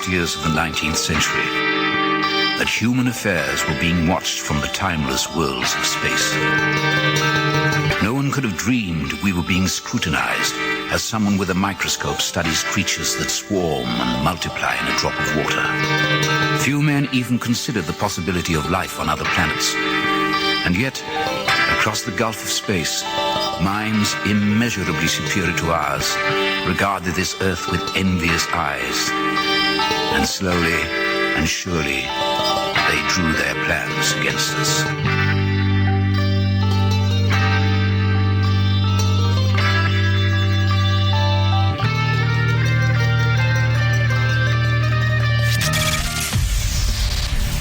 last years of the 19th century, that human affairs were being watched from the timeless worlds of space. No one could have dreamed we were being scrutinized as someone with a microscope studies creatures that swarm and multiply in a drop of water. Few men even considered the possibility of life on other planets. And yet, across the gulf of space, minds immeasurably superior to ours regarded this Earth with envious eyes. And slowly and surely, they drew their plans against us.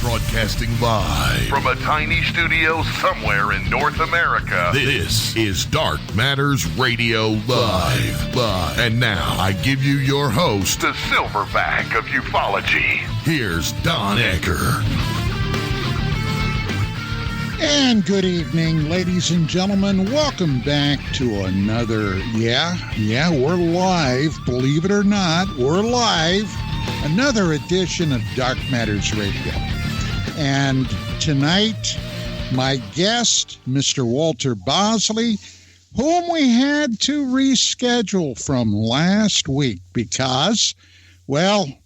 Broadcasting live from a tiny studio somewhere in North America. This is Dark Matters Radio Live. And now I give you your host, the silverback of ufology. Here's Don Ecker. And good evening, ladies and gentlemen. Welcome back to another, we're live. Believe it or not, we're live. Another edition of Dark Matters Radio. And tonight, my guest, Mr. Walter Bosley, whom we had to reschedule from last week because, well, if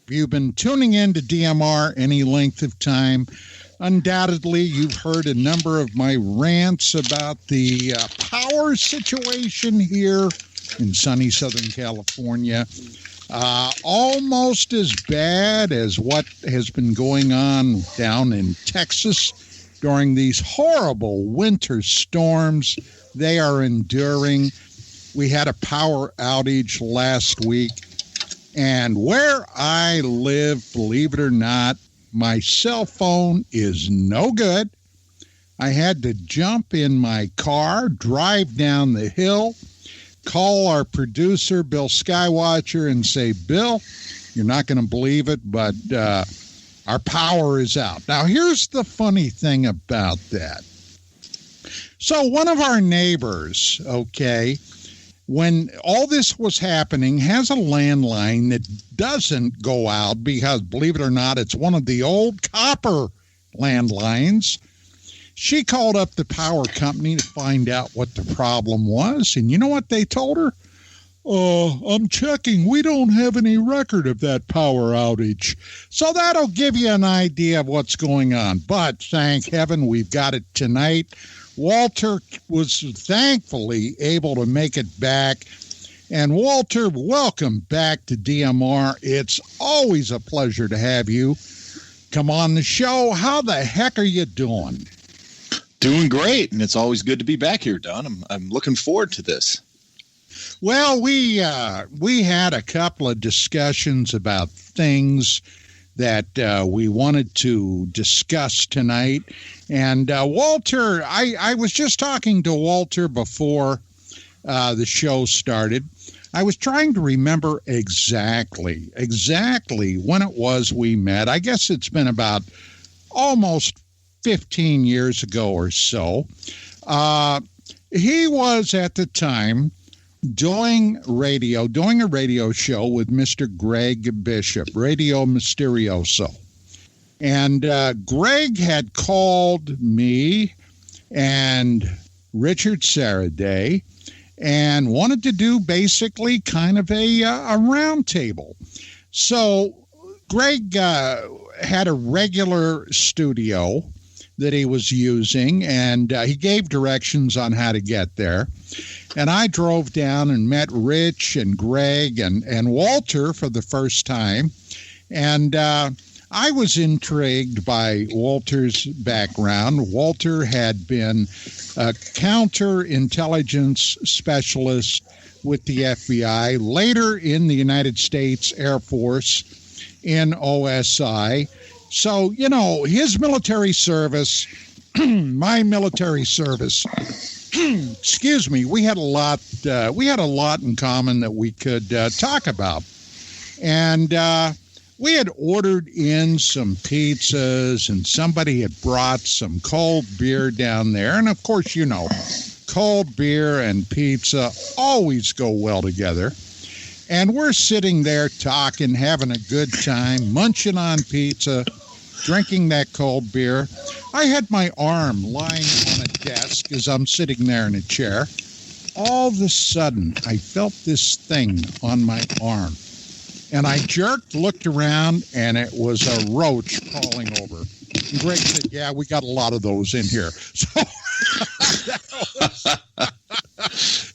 you've been tuning in to DMR any length of time, undoubtedly you've heard a number of my rants about the power situation here in sunny Southern California. Almost as bad as what has been going on down in Texas during these horrible winter storms they are enduring. We had a power outage last week, and where I live, believe it or not, my cell phone is no good. I had to jump in my car, drive down the hill, call our producer, Bill Skywatcher, and say, Bill, you're not going to believe it, but our power is out. Now, here's the funny thing about that. So one of our neighbors, when all this was happening, has a landline that doesn't go out because, believe it or not, it's one of the old copper landlines. She called up the power company to find out what the problem was. And you know what they told her? I'm checking. We don't have any record of that power outage. So that'll give you an idea of what's going on. But thank heaven we've got it tonight. Walter was thankfully able to make it back. And Walter, welcome back to DMR. It's always a pleasure to have you come on the show. How the heck are you doing? Doing great, and it's always good to be back here, Don. I'm looking forward to this. Well, we had a couple of discussions about things that we wanted to discuss tonight. And Walter, I was just talking to Walter before the show started. I was trying to remember exactly when it was we met. I guess it's been about almost 15 years ago or so. He was at the time doing a radio show with Mr. Greg Bishop, Radio Mysterioso. And Greg had called me and Richard Saraday and wanted to do basically kind of a round table. So Greg had a regular studio that he was using, and he gave directions on how to get there. And I drove down and met Rich and Greg and Walter for the first time. And I was intrigued by Walter's background. Walter had been a counterintelligence specialist with the FBI, later in the United States Air Force in OSI. So, his military service, my military service, excuse me, we had a lot in common that we could talk about. And we had ordered in some pizzas, and somebody had brought some cold beer down there. And of course, cold beer and pizza always go well together. And we're sitting there talking, having a good time, munching on pizza, drinking that cold beer. I had my arm lying on a desk as I'm sitting there in a chair. All of a sudden, I felt this thing on my arm. And I jerked, looked around, and it was a roach crawling over. And Greg said, yeah, we got a lot of those in here. So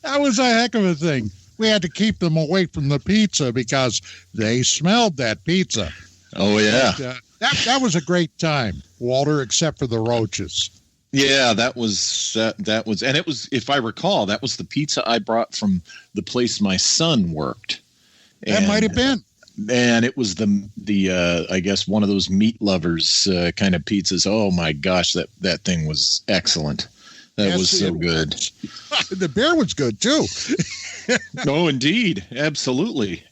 that was a heck of a thing. We had to keep them away from the pizza because they smelled that pizza. Oh, yeah. But, that was a great time, Walter, except for the roaches. Yeah, that was, and it was, if I recall, that was the pizza I brought from the place my son worked. That might have been. And it was the I guess one of those meat lovers kind of pizzas. Oh my gosh, that thing was excellent. That was so good. The beer was good too. Oh, indeed, absolutely.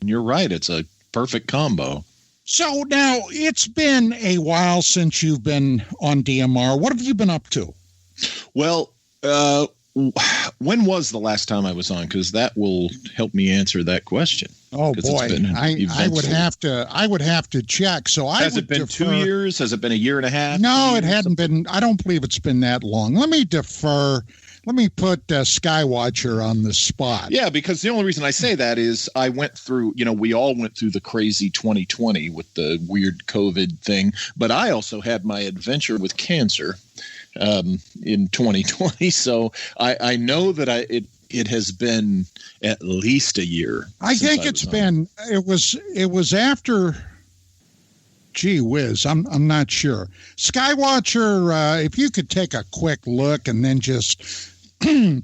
And you're right. It's a perfect combo. So now it's been a while since you've been on DMR. What have you been up to? Well, when was the last time I was on? Because that will help me answer that question. Oh boy, I would have to check. So has it been 2 years? Has it been a year and a half? No, it hadn't been. I don't believe it's been that long. Let me defer. Let me put Skywatcher on the spot. Yeah, because the only reason I say that is I went through, we all went through the crazy 2020 with the weird COVID thing, but I also had my adventure with cancer in 2020. So I know that it has been at least a year. I think it was after. Gee whiz, I'm not sure. Skywatcher, if you could take a quick look and then just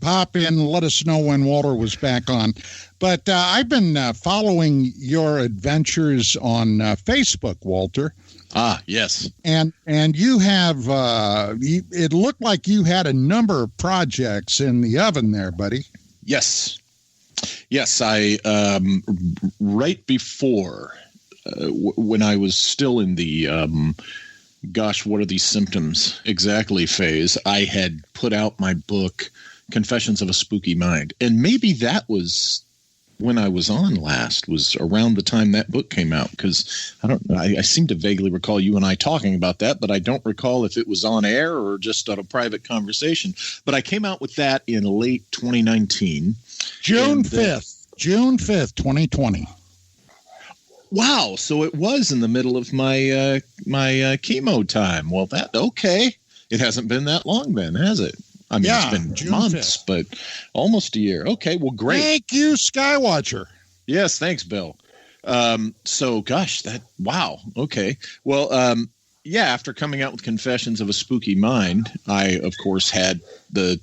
pop in and let us know when Walter was back on. But I've been following your adventures on Facebook, Walter. Ah, yes. And you have, it looked like you had a number of projects in the oven there, buddy. Yes. Yes, I, right before... when I was still in the, what are these symptoms exactly phase, I had put out my book, Confessions of a Spooky Mind. And maybe that was when I was on last, was around the time that book came out. Because I seem to vaguely recall you and I talking about that, but I don't recall if it was on air or just on a private conversation. But I came out with that in late 2019. June 5th, 2020. Wow, so it was in the middle of my my chemo time. Well, okay. It hasn't been that long then, has it? I mean, it's been June months, 5th. But almost a year. Okay, well, great. Thank you, Skywatcher. Yes, thanks, Bill. So, gosh, wow. Okay. Well, after coming out with Confessions of a Spooky Mind, I, of course, had the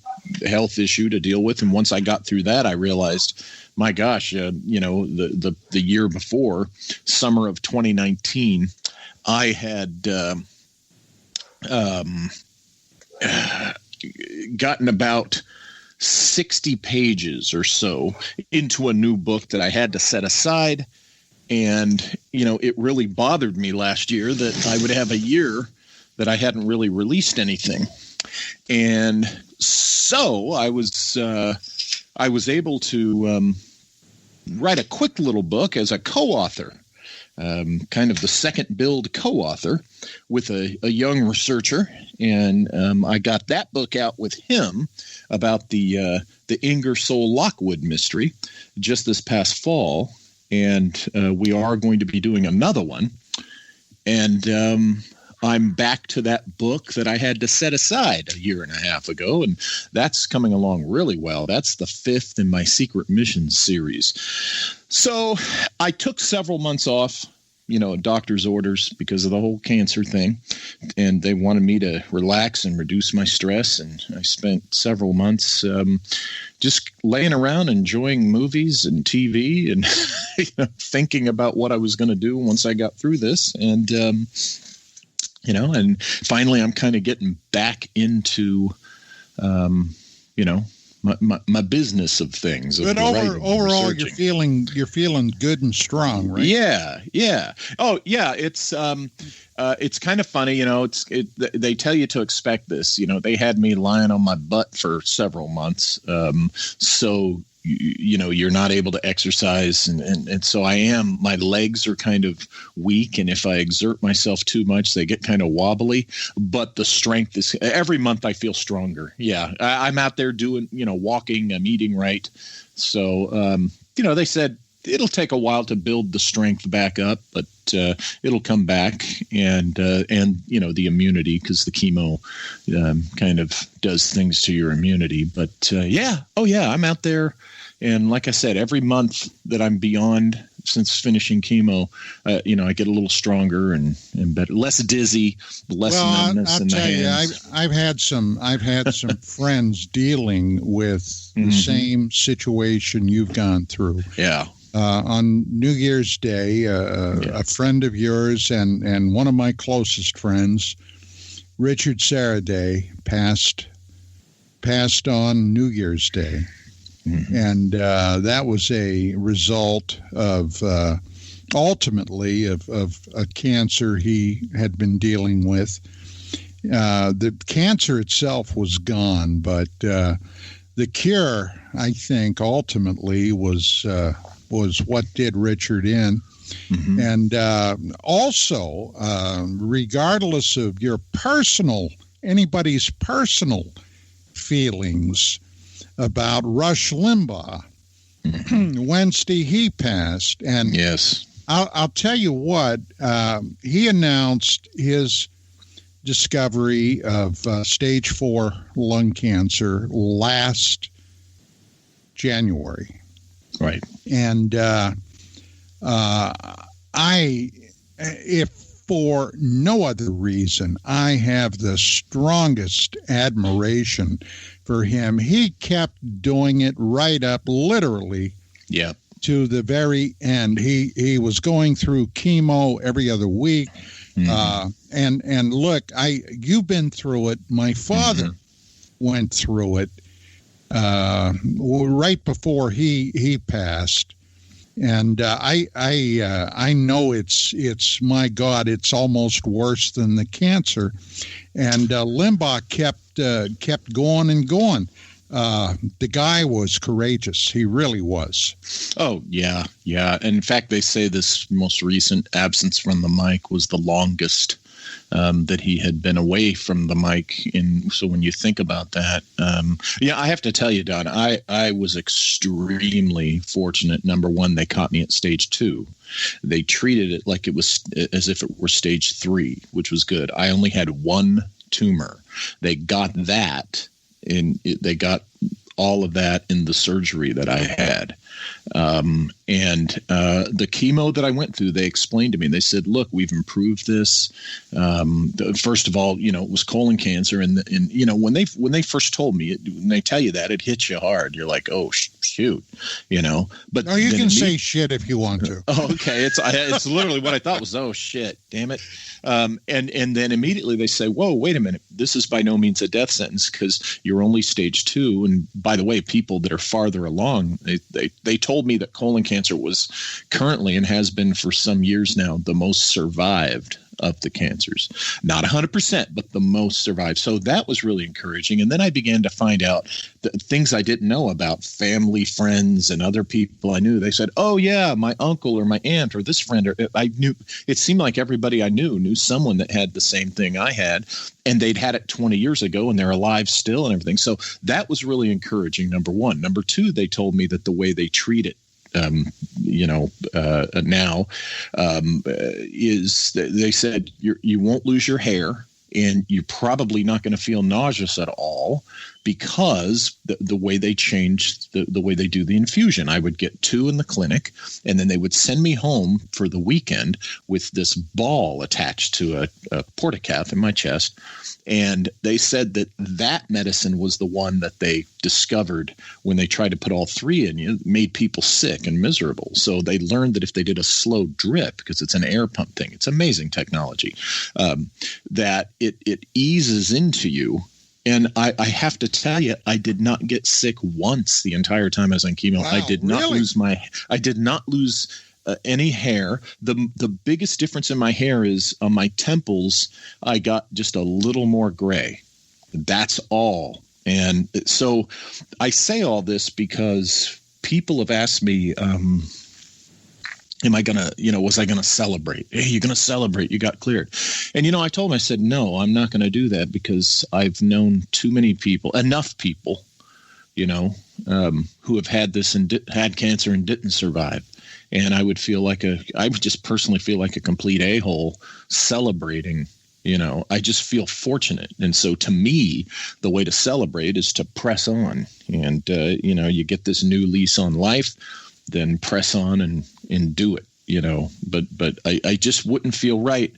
health issue to deal with. And once I got through that, I realized, my gosh, the year before, summer of 2019, I had gotten about 60 pages or so into a new book that I had to set aside. And, it really bothered me last year that I would have a year that I hadn't really released anything. And so I was able to write a quick little book as a co-author, kind of the second build co-author with a young researcher. And I got that book out with him about the Ingersoll Lockwood mystery just this past fall. And we are going to be doing another one. And I'm back to that book that I had to set aside a year and a half ago, and that's coming along really well. That's the 5th in my Secret Missions series. So I took several months off, doctor's orders because of the whole cancer thing, and they wanted me to relax and reduce my stress, and I spent several months just laying around enjoying movies and TV and thinking about what I was going to do once I got through this. And and finally I'm kind of getting back into, my business of things. But overall, you're feeling good and strong, right? Yeah. Oh, yeah. It's kind of funny, they tell you to expect this. They had me lying on my butt for several months. So you're not able to exercise. And so my legs are kind of weak. And if I exert myself too much, they get kind of wobbly, but the strength is every month I feel stronger. Yeah. I'm out there doing, walking, I'm eating right. So, they said it'll take a while to build the strength back up, but it'll come back, and the immunity, because the chemo kind of does things to your immunity. But I'm out there, and like I said, every month that I'm beyond since finishing chemo, I get a little stronger and better, less dizzy, less numbness in the hands. I've had some friends dealing with the same situation you've gone through. Yeah. On New Year's Day, a friend of yours and one of my closest friends, Richard Saraday, passed on New Year's Day. Mm-hmm. And that was a result of ultimately of a cancer he had been dealing with. The cancer itself was gone, but the cure, I think, ultimately was what did Richard in. Mm-hmm. And also, regardless of your anybody's personal feelings about Rush Limbaugh, Wednesday he passed. And yes, I'll tell you what, he announced his discovery of stage 4 lung cancer last January. Right. And if for no other reason, I have the strongest admiration for him. He kept doing it right up, literally, to the very end. He was going through chemo every other week. Mm-hmm. And look, you've been through it. My father went through it right before he passed. And I know it's my God, it's almost worse than the cancer. And Limbaugh kept going and going. The guy was courageous. He really was. Oh, yeah. And in fact, they say this most recent absence from the mic was the longest that he had been away from the mic. And so when you think about that, I have to tell you, Don, I was extremely fortunate. Number one, they caught me at stage 2. They treated it like it was as if it were stage 3, which was good. I only had one tumor. They got that, and they got all of that in the surgery that I had. And the chemo that I went through, they explained to me, they said, look, we've improved this. First of all, it was colon cancer. And when they first told me, when they tell you that, it hits you hard. You're like, oh, shoot, But no, you can say shit if you want to. Oh, okay. It's literally what I thought was, oh, shit, damn it. And then immediately they say, whoa, wait a minute. This is by no means a death sentence because you're only stage 2. And by the way, people that are farther along, they told me that colon cancer was currently and has been for some years now the most survived of the cancers. Not 100%, but the most survived. So that was really encouraging. And then I began to find out the things I didn't know about family, friends, and other people I knew. They said, oh, yeah, my uncle or my aunt or this friend. Or I knew. It seemed like everybody I knew someone that had the same thing I had. And they'd had it 20 years ago and they're alive still and everything. So that was really encouraging, number one. Number two, they told me that the way they treat it, now is they said you won't lose your hair and you're probably not going to feel nauseous at all because the way they changed the way they do the infusion. I would get 2 in the clinic and then they would send me home for the weekend with this ball attached to a portacath in my chest. And they said that medicine was the one that they discovered when they tried to put all 3 in you, made people sick and miserable. So they learned that if they did a slow drip, because it's an air pump thing, it's amazing technology, that it eases into you. And I have to tell you, I did not get sick once the entire time I was on chemo. Wow, I did not lose any hair. The biggest difference in my hair is on my temples, I got just a little more gray. That's all. And so I say all this because people have asked me, am I going to, was I going to celebrate? Hey, you're going to celebrate. You got cleared. And, I told them, I said, no, I'm not going to do that because I've known too many people, enough people, who have had this and had cancer and didn't survive. And I would just personally feel like a complete a-hole celebrating. I just feel fortunate. And so to me, the way to celebrate is to press on. And, you get this new lease on life, then press on and do it, but I just wouldn't feel right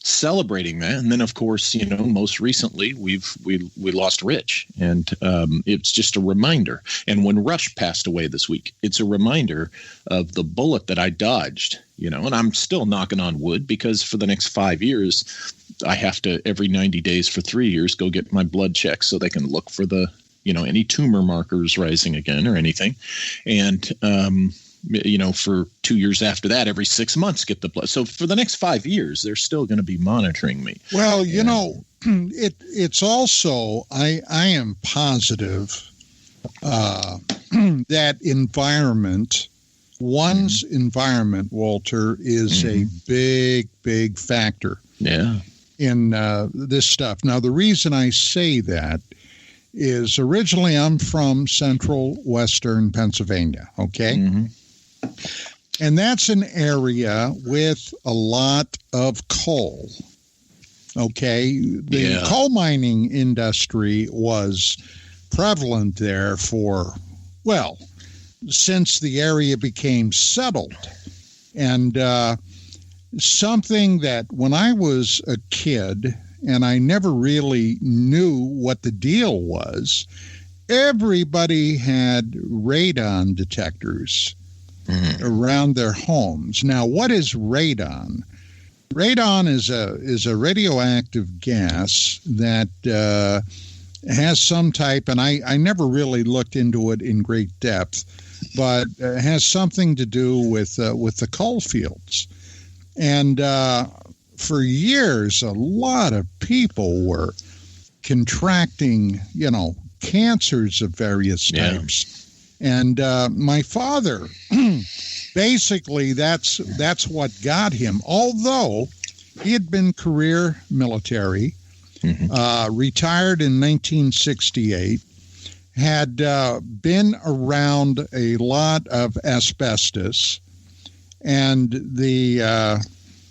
celebrating that. And then, of course, most recently we lost Rich, and it's just a reminder. And when Rush passed away this week, it's a reminder of the bullet that I dodged, and I'm still knocking on wood because for the next 5 years, I have to every 90 days for 3 years go get my blood checked so they can look for the any tumor markers rising again or anything. And, for 2 years after that, every 6 months, get the blood. So for the next 5 years, they're still going to be monitoring me. Well, it's also, I am positive that environment, one's environment, Walter, is a big, big factor. Yeah. In this stuff. Now, the reason I say that is originally I'm from central western Pennsylvania, okay? Mm-hmm. And that's an area with a lot of coal, okay? The coal mining industry was prevalent there since the area became settled. And something that when I was a kid, and I never really knew what the deal was, everybody had radon detectors around their homes. Now, what is radon? Radon is a radioactive gas that has some type, and I never really looked into it in great depth, but has something to do with the coal fields. And for years, a lot of people were contracting, cancers of various types. And my father, basically, that's what got him. Although he had been career military, retired in 1968, had been around a lot of asbestos, and the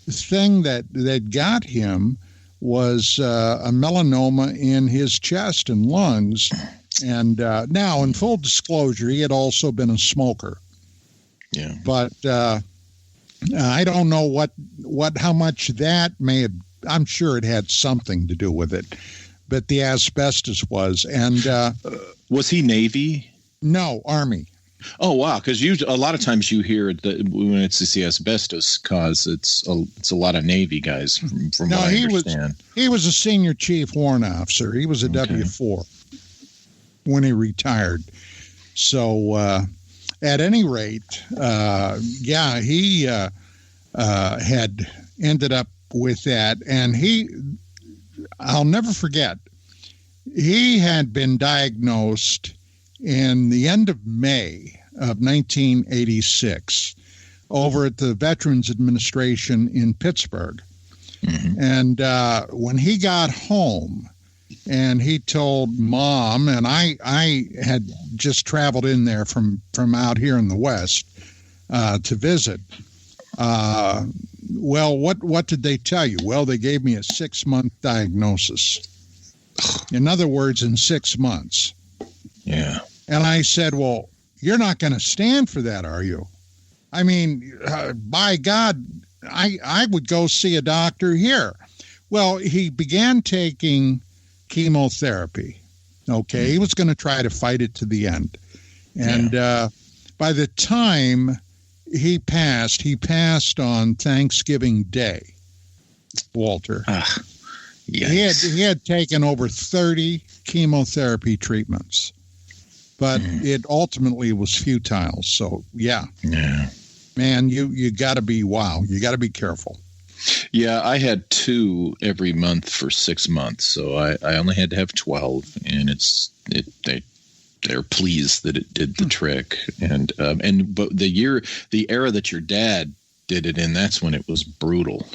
thing that got him was a melanoma in his chest and lungs. And now, in full disclosure, he had also been a smoker. Yeah. But I don't know how much that may have. I'm sure it had something to do with it, but the asbestos was. And was he Navy? No, Army. Oh wow! Because a lot of times you hear that when it's the asbestos cause, it's a lot of Navy guys. From what I understand, he was a senior chief warrant officer. He was a W-4 when he retired. So at any rate, he had ended up with that, and I'll never forget. He had been diagnosed in the end of May of 1986 over at the Veterans Administration in Pittsburgh. And when he got home and he told Mom, and I had just traveled in there from out here in the West to visit. Well, what did they tell you? Well, they gave me a 6-month diagnosis. In other words, in 6 months. Yeah. And I said, well, you're not going to stand for that, are you? I mean, by God, I would go see a doctor here. Well, he began taking chemotherapy. Okay. He was going to try to fight it to the end. And by the time he passed on Thanksgiving Day, Walter. He had taken over 30 chemotherapy treatments, but it ultimately was futile. So, man, you got to be, you got to be careful. Yeah, I had 2 every month for 6 months, so I only had to have 12, and they're pleased that it did the trick. But the era that your dad did it in, that's when it was brutal,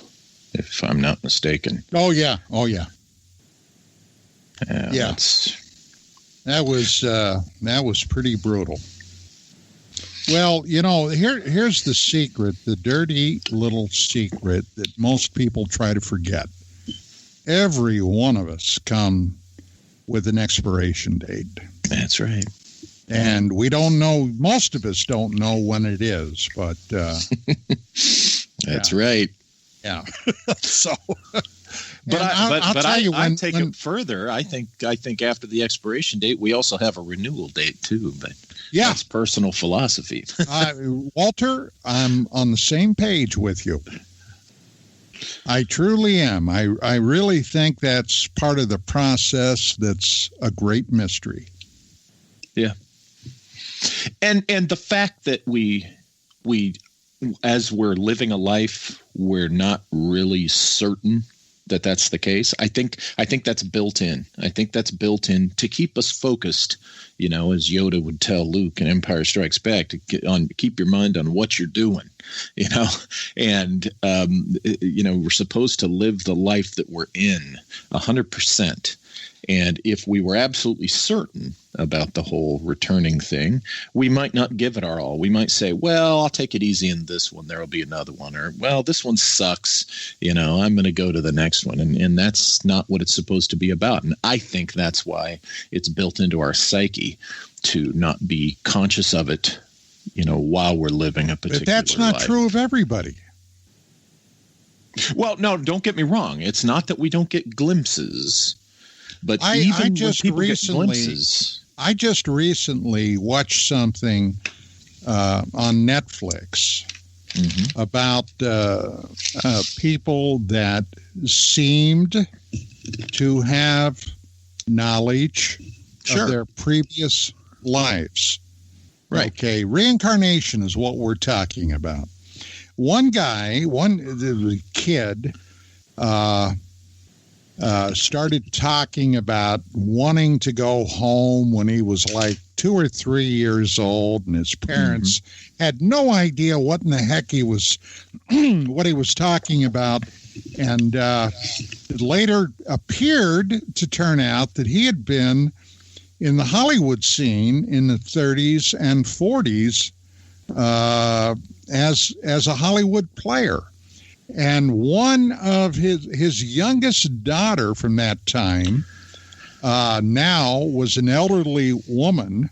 if I'm not mistaken. Oh yeah. Yeah. That was pretty brutal. Well, here's the secret, the dirty little secret that most people try to forget. Every one of us come with an expiration date. That's right. And we don't know, most of us don't know when it is, but that's right. Yeah. So But I'll tell you, I take it further. I think after the expiration date, we also have a renewal date too. But that's personal philosophy. Walter, I'm on the same page with you. I truly am. I really think that's part of the process. That's a great mystery. Yeah. And the fact that we as we're living a life, we're not really certain that that's the case. I think that's built in. I think that's built in to keep us focused, as Yoda would tell Luke in Empire Strikes Back, to keep your mind on what you're doing, and we're supposed to live the life that we're in 100%. And if we were absolutely certain about the whole returning thing, we might not give it our all. We might say, well, I'll take it easy in this one. There'll be another one. Or, well, this one sucks. I'm going to go to the next one. And that's not what it's supposed to be about. And I think that's why it's built into our psyche to not be conscious of it, while we're living a particular life. But that's not true of everybody. Well, no, don't get me wrong. It's not that we don't get glimpses. But I just recently watched something on Netflix about people that seemed to have knowledge of their previous lives. Right. Okay, reincarnation is what we're talking about. One kid started talking about wanting to go home when he was like 2 or 3 years old, and his parents had no idea what in the heck he was talking about. And it later appeared to turn out that he had been in the Hollywood scene in the 30s and 40s as a Hollywood player. And one of his youngest daughter from that time now was an elderly woman.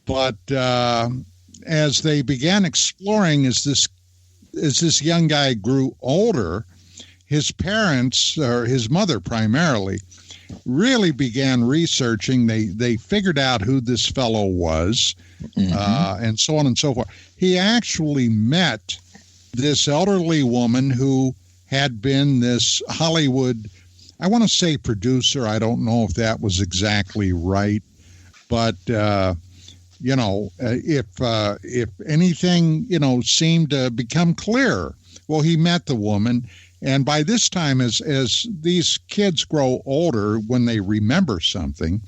But as they began exploring, as this young guy grew older, his parents, or his mother primarily, really began researching. They figured out who this fellow was, and so on and so forth. He actually met this elderly woman who had been this Hollywood, I want to say producer. I don't know if that was exactly right, but if anything, seemed to become clearer. Well, he met the woman, and by this time, as these kids grow older, when they remember something,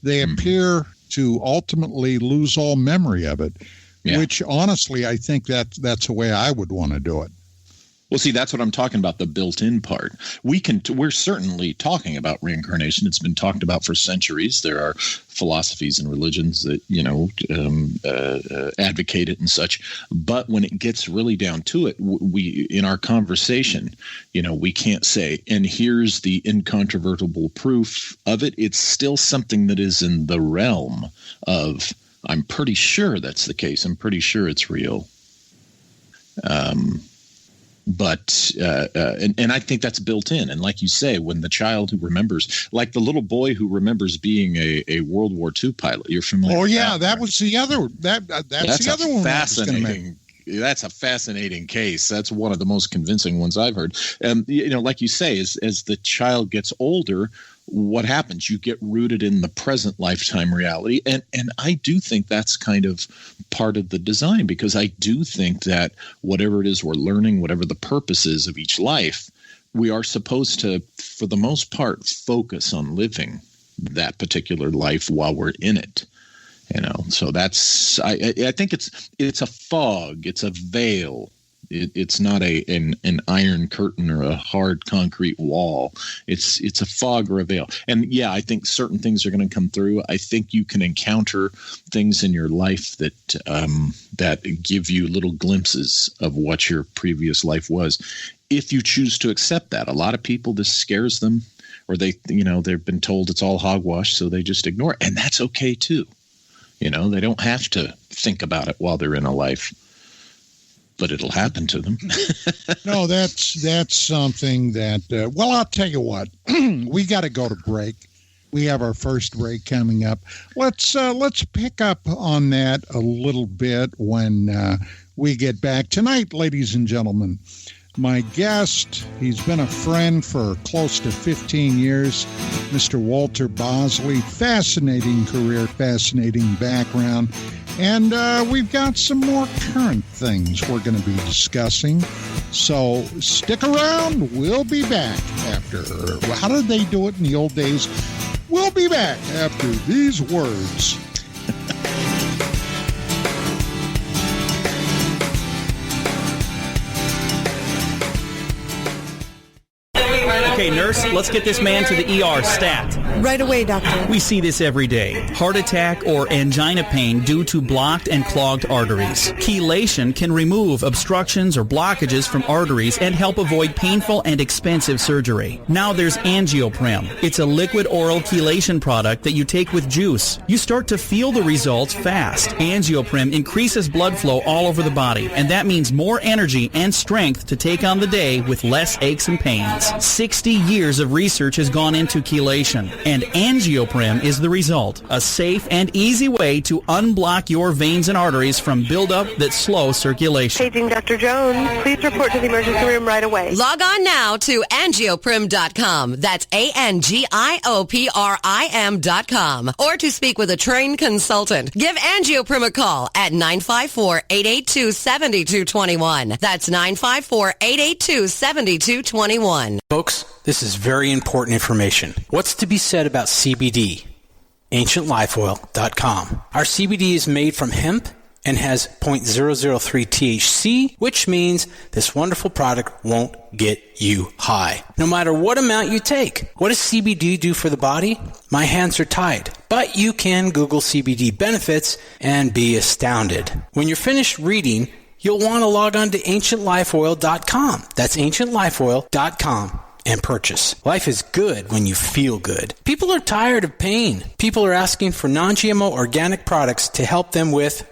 they appear to ultimately lose all memory of it. Yeah. Which, honestly, I think that's the way I would want to do it. Well, see, that's what I'm talking about, the built-in part. We're certainly talking about reincarnation. It's been talked about for centuries. There are philosophies and religions that, advocate it and such. But when it gets really down to it, we, in our conversation, we can't say, and here's the incontrovertible proof of it. It's still something that is in the realm of, I'm pretty sure that's the case. I'm pretty sure it's real. But I think that's built in. And like you say, when the child who remembers, like the little boy who remembers being a World War II pilot, you're familiar with that? That was the other. That's the other one. Fascinating. That's a fascinating case. That's one of the most convincing ones I've heard. Like you say, as the child gets older, what happens? You get rooted in the present lifetime reality. And I do think that's kind of part of the design, because I do think that whatever it is we're learning, whatever the purpose is of each life, we are supposed to, for the most part, focus on living that particular life while we're in it. So that's, I think it's a fog, it's a veil. It's not an iron curtain or a hard concrete wall. It's a fog or a veil. And yeah, I think certain things are going to come through. I think you can encounter things in your life that give you little glimpses of what your previous life was, if you choose to accept that. A lot of people, this scares them, or they've been told it's all hogwash, so they just ignore it. And that's okay too. They don't have to think about it while they're in a life. But it'll happen to them. No, that's something that, I'll tell you what, we got to go to break. We have our first break coming up. Let's pick up on that a little bit when we get back. Tonight, ladies and gentlemen, my guest, he's been a friend for close to 15 years, Mr. Walter Bosley. Fascinating career, fascinating background. And we've got some more current things we're going to be discussing. So stick around. We'll be back after. How did they do it in the old days? We'll be back after these words. Okay, nurse, let's get this man to the ER stat. Right away, doctor. We see this every day. Heart attack or angina pain due to blocked and clogged arteries. Chelation can remove obstructions or blockages from arteries and help avoid painful and expensive surgery. Now there's Angioprim. It's a liquid oral chelation product that you take with juice. You start to feel the results fast. Angioprim increases blood flow all over the body, and that means more energy and strength to take on the day with less aches and pains. 60 years of research has gone into chelation, and Angioprim is the result. A safe and easy way to unblock your veins and arteries from buildup that slow circulation. Paging Dr. Jones. Please report to the emergency room right away. Log on now to angioprim.com. That's ANGIOPRIM.com. Or to speak with a trained consultant. Give Angioprim a call at 954-882-7221. That's 954-882-7221. Folks, this is very important information. What's to be said about CBD? AncientLifeOil.com. Our CBD is made from hemp and has 0.003 THC, which means this wonderful product won't get you high, no matter what amount you take. What does CBD do for the body? My hands are tied, but you can Google CBD benefits and be astounded. When you're finished reading, you'll want to log on to AncientLifeOil.com. That's AncientLifeOil.com. and purchase. Life is good when you feel good. People are tired of pain. People are asking for non-GMO organic products to help them with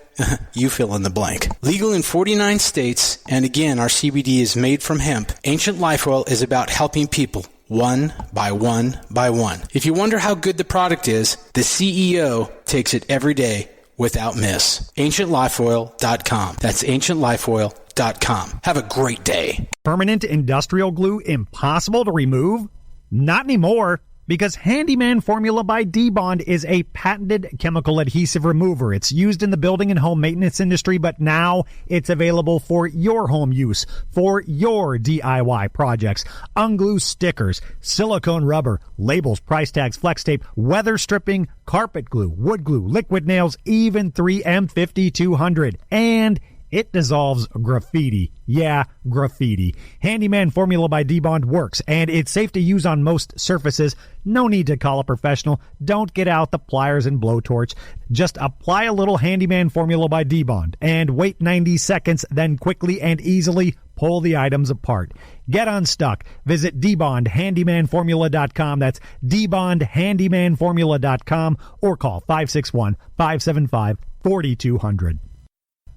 you fill in the blank. Legal in 49 states, and again, our CBD is made from hemp. Ancient Life Oil is about helping people one by one by one. If you wonder how good the product is, the CEO takes it every day without miss. AncientLifeOil.com. That's AncientLifeOil.com. Have a great day. Permanent industrial glue impossible to remove? Not anymore, because Handyman Formula by D-Bond is a patented chemical adhesive remover. It's used in the building and home maintenance industry, but now it's available for your home use, for your DIY projects. Unglue stickers, silicone rubber, labels, price tags, flex tape, weather stripping, carpet glue, wood glue, liquid nails, even 3M 5200. And it dissolves graffiti. Yeah, graffiti. Handyman Formula by D-Bond works, and it's safe to use on most surfaces. No need to call a professional. Don't get out the pliers and blowtorch. Just apply a little Handyman Formula by D-Bond and wait 90 seconds, then quickly and easily pull the items apart. Get unstuck. Visit DBondHandymanFormula.com. That's DBondHandymanFormula.com or call 561-575-4200.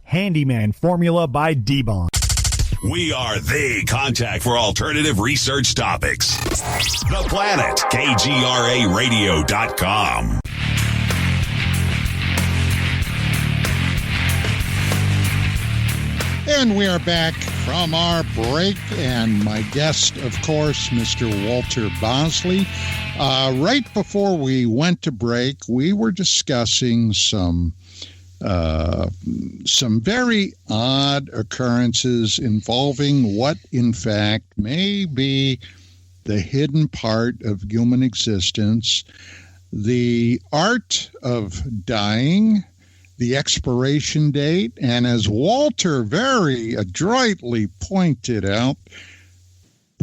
Handyman Formula by D-Bond. We are the contact for alternative research topics. The Planet, KGRARadio.com. And we are back from our break, and my guest, of course, Mr. Walter Bosley. Right before we went to break, we were discussing some very odd occurrences involving what, in fact, may be the hidden part of human existence, the art of dying, the expiration date, and as Walter very adroitly pointed out,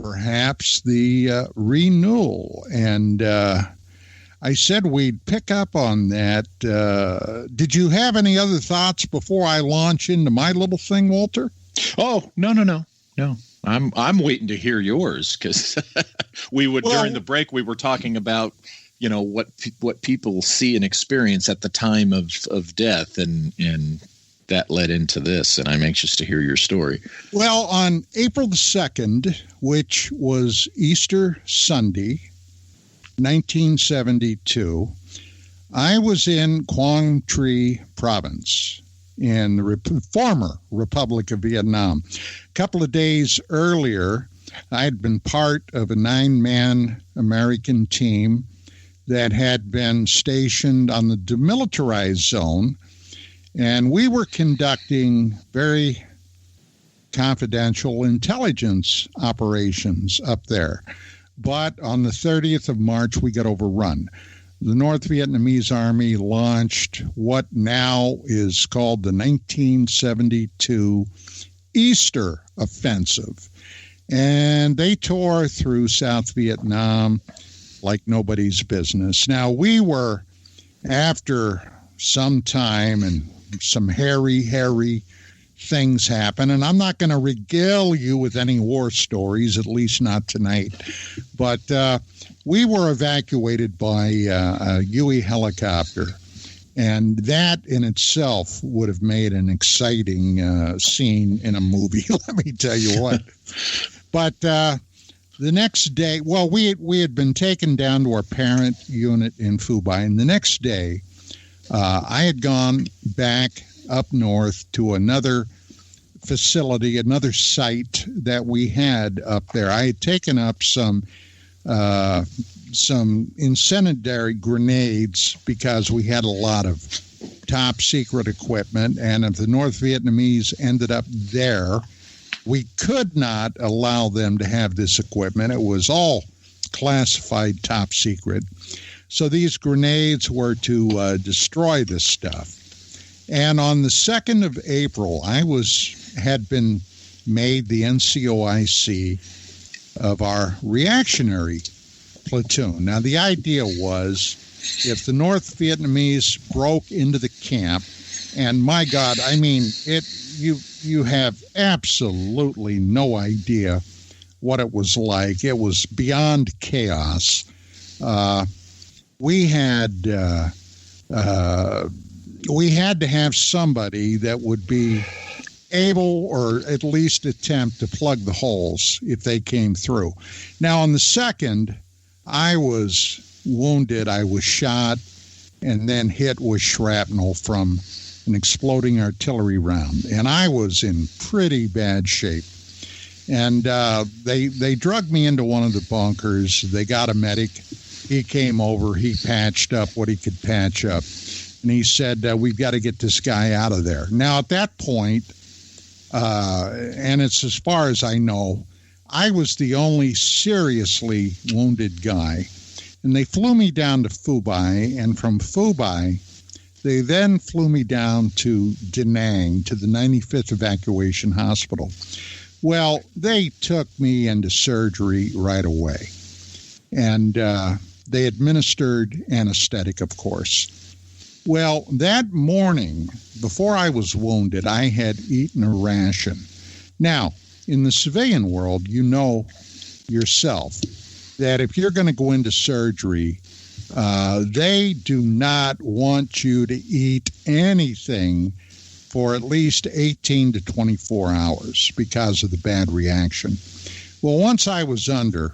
perhaps the renewal. And I said we'd pick up on that. Did you have any other thoughts before I launch into my little thing, Walter? Oh, no. I'm waiting to hear yours, because during the break we were talking about, what people see and experience at the time of death, and that led into this, and I'm anxious to hear your story. Well, on April the 2nd, which was Easter Sunday, 1972, I was in Quang Tri Province in the former Republic of Vietnam. A couple of days earlier, I had been part of a 9-man American team that had been stationed on the demilitarized zone, and we were conducting very confidential intelligence operations up there. But on the 30th of March, we got overrun. The North Vietnamese Army launched what now is called the 1972 Easter Offensive. And they tore through South Vietnam like nobody's business. Now, we were, after some time and some hairy things happen, and I'm not going to regale you with any war stories, at least not tonight, but we were evacuated by a Huey helicopter, and that in itself would have made an exciting scene in a movie, let me tell you what. But the next day, well, we had been taken down to our parent unit in Phu Bai, and the next day I had gone back up north to another facility, another site that we had up there. I had taken up some incendiary grenades because we had a lot of top secret equipment, and if the North Vietnamese ended up there, we could not allow them to have this equipment. It was all classified top secret. So these grenades were to destroy this stuff. And on the 2nd of April, I had been made the NCOIC of our reactionary platoon. Now, the idea was if the North Vietnamese broke into the camp, and my God, I mean, you have absolutely no idea what it was like. It was beyond chaos. We had to have somebody that would be able, or at least attempt to plug the holes if they came through. Now, on the 2nd, I was wounded. I was shot and then hit with shrapnel from an exploding artillery round, and I was in pretty bad shape. And they drugged me into one of the bunkers. They got a medic. He came over. He patched up what he could patch up. And he said, we've got to get this guy out of there. Now, at that point, and it's as far as I know, I was the only seriously wounded guy. And they flew me down to Phu Bai, and from Phu Bai, they then flew me down to Da Nang, to the 95th Evacuation Hospital. Well, they took me into surgery right away. And they administered anesthetic, of course. Well, that morning, before I was wounded, I had eaten a ration. Now, in the civilian world, you know yourself that if you're going to go into surgery, they do not want you to eat anything for at least 18 to 24 hours because of the bad reaction. Well, once I was under,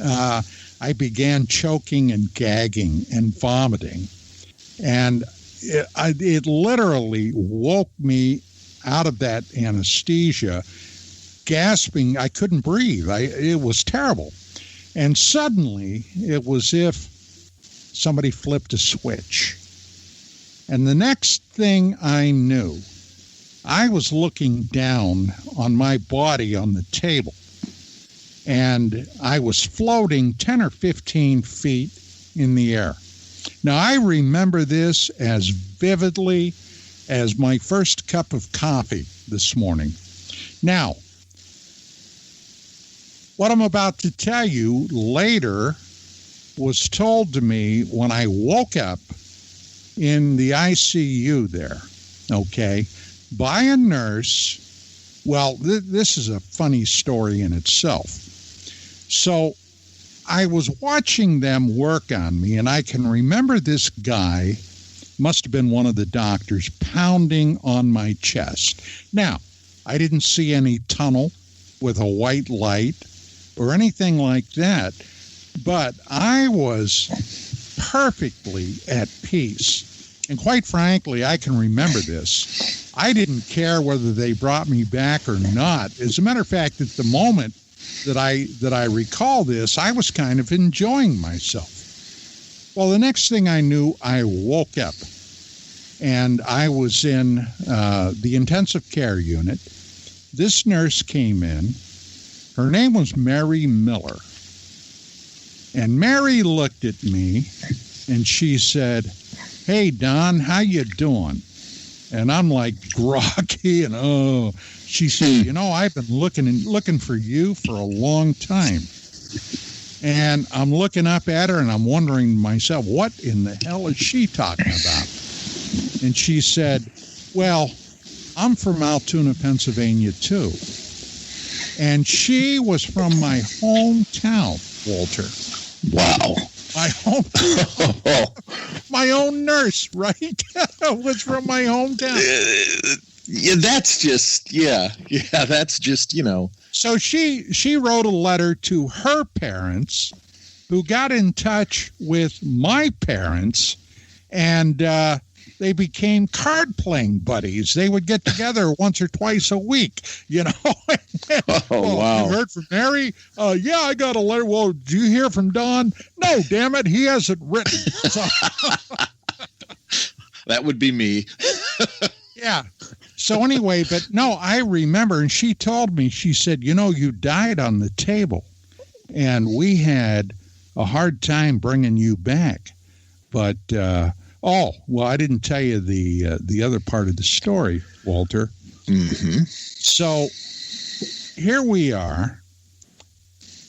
I began choking and gagging and vomiting. And it literally woke me out of that anesthesia, gasping. I couldn't breathe. It was terrible. And suddenly, it was if somebody flipped a switch. And the next thing I knew, I was looking down on my body on the table. And I was floating 10 or 15 feet in the air. Now, I remember this as vividly as my first cup of coffee this morning. Now, what I'm about to tell you later was told to me when I woke up in the ICU there, okay, by a nurse. Well, this is a funny story in itself. So I was watching them work on me, and I can remember this guy, must have been one of the doctors, pounding on my chest. Now, I didn't see any tunnel with a white light or anything like that, but I was perfectly at peace. And quite frankly, I can remember this. I didn't care whether they brought me back or not. As a matter of fact, at the moment that I recall this, I was kind of enjoying myself. Well, the next thing I knew, I woke up, and I was in the intensive care unit. This nurse came in. Her name was Mary Miller. And Mary looked at me, and she said, "Hey, Don, how you doing?" And I'm like groggy, and she said, "You know, I've been looking for you for a long time." And I'm looking up at her, and I'm wondering to myself, what in the hell is she talking about? And she said, "Well, I'm from Altoona, Pennsylvania, too." And she was from my hometown, Walter. Wow. My hometown. My own nurse, right? Was from my hometown. Yeah, that's just, that's just, So she wrote a letter to her parents, who got in touch with my parents, and they became card-playing buddies. They would get together once or twice a week, wow. You heard from Mary? Yeah, I got a letter. Well, did you hear from Don? No, damn it, he hasn't written. So, that would be me. Yeah. So anyway, but no, I remember, and she told me, she said, you died on the table, and we had a hard time bringing you back. But, I didn't tell you the other part of the story, Walter. Mm-hmm. So here we are.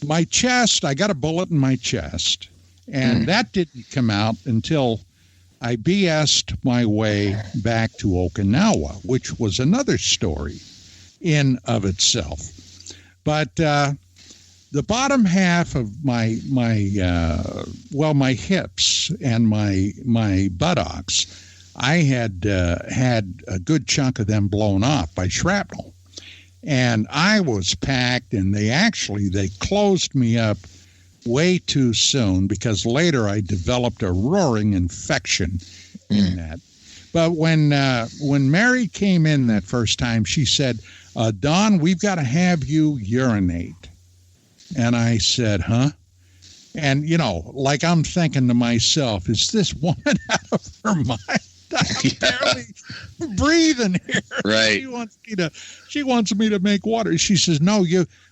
My chest, I got a bullet in my chest, and that didn't come out until I BS'd my way back to Okinawa, which was another story in of itself. But the bottom half of my hips and my buttocks, I had a good chunk of them blown off by shrapnel. And I was packed, and they closed me up way too soon, because later I developed a roaring infection in that. But when Mary came in that first time, she said, "Don, we've got to have you urinate." And I said, "Huh?" And, like I'm thinking to myself, is this woman out of her mind? I'm barely breathing here. Right. She wants me to make water. She says, "No,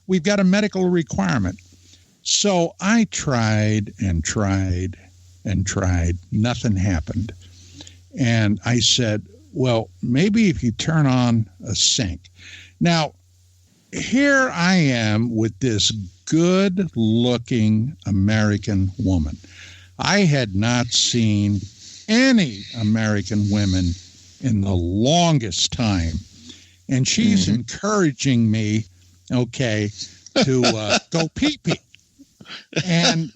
we've got a medical requirement." So I tried and tried and tried. Nothing happened. And I said, well, maybe if you turn on a sink. Now, here I am with this good-looking American woman. I had not seen any American women in the longest time. And she's encouraging me, to go pee-pee. And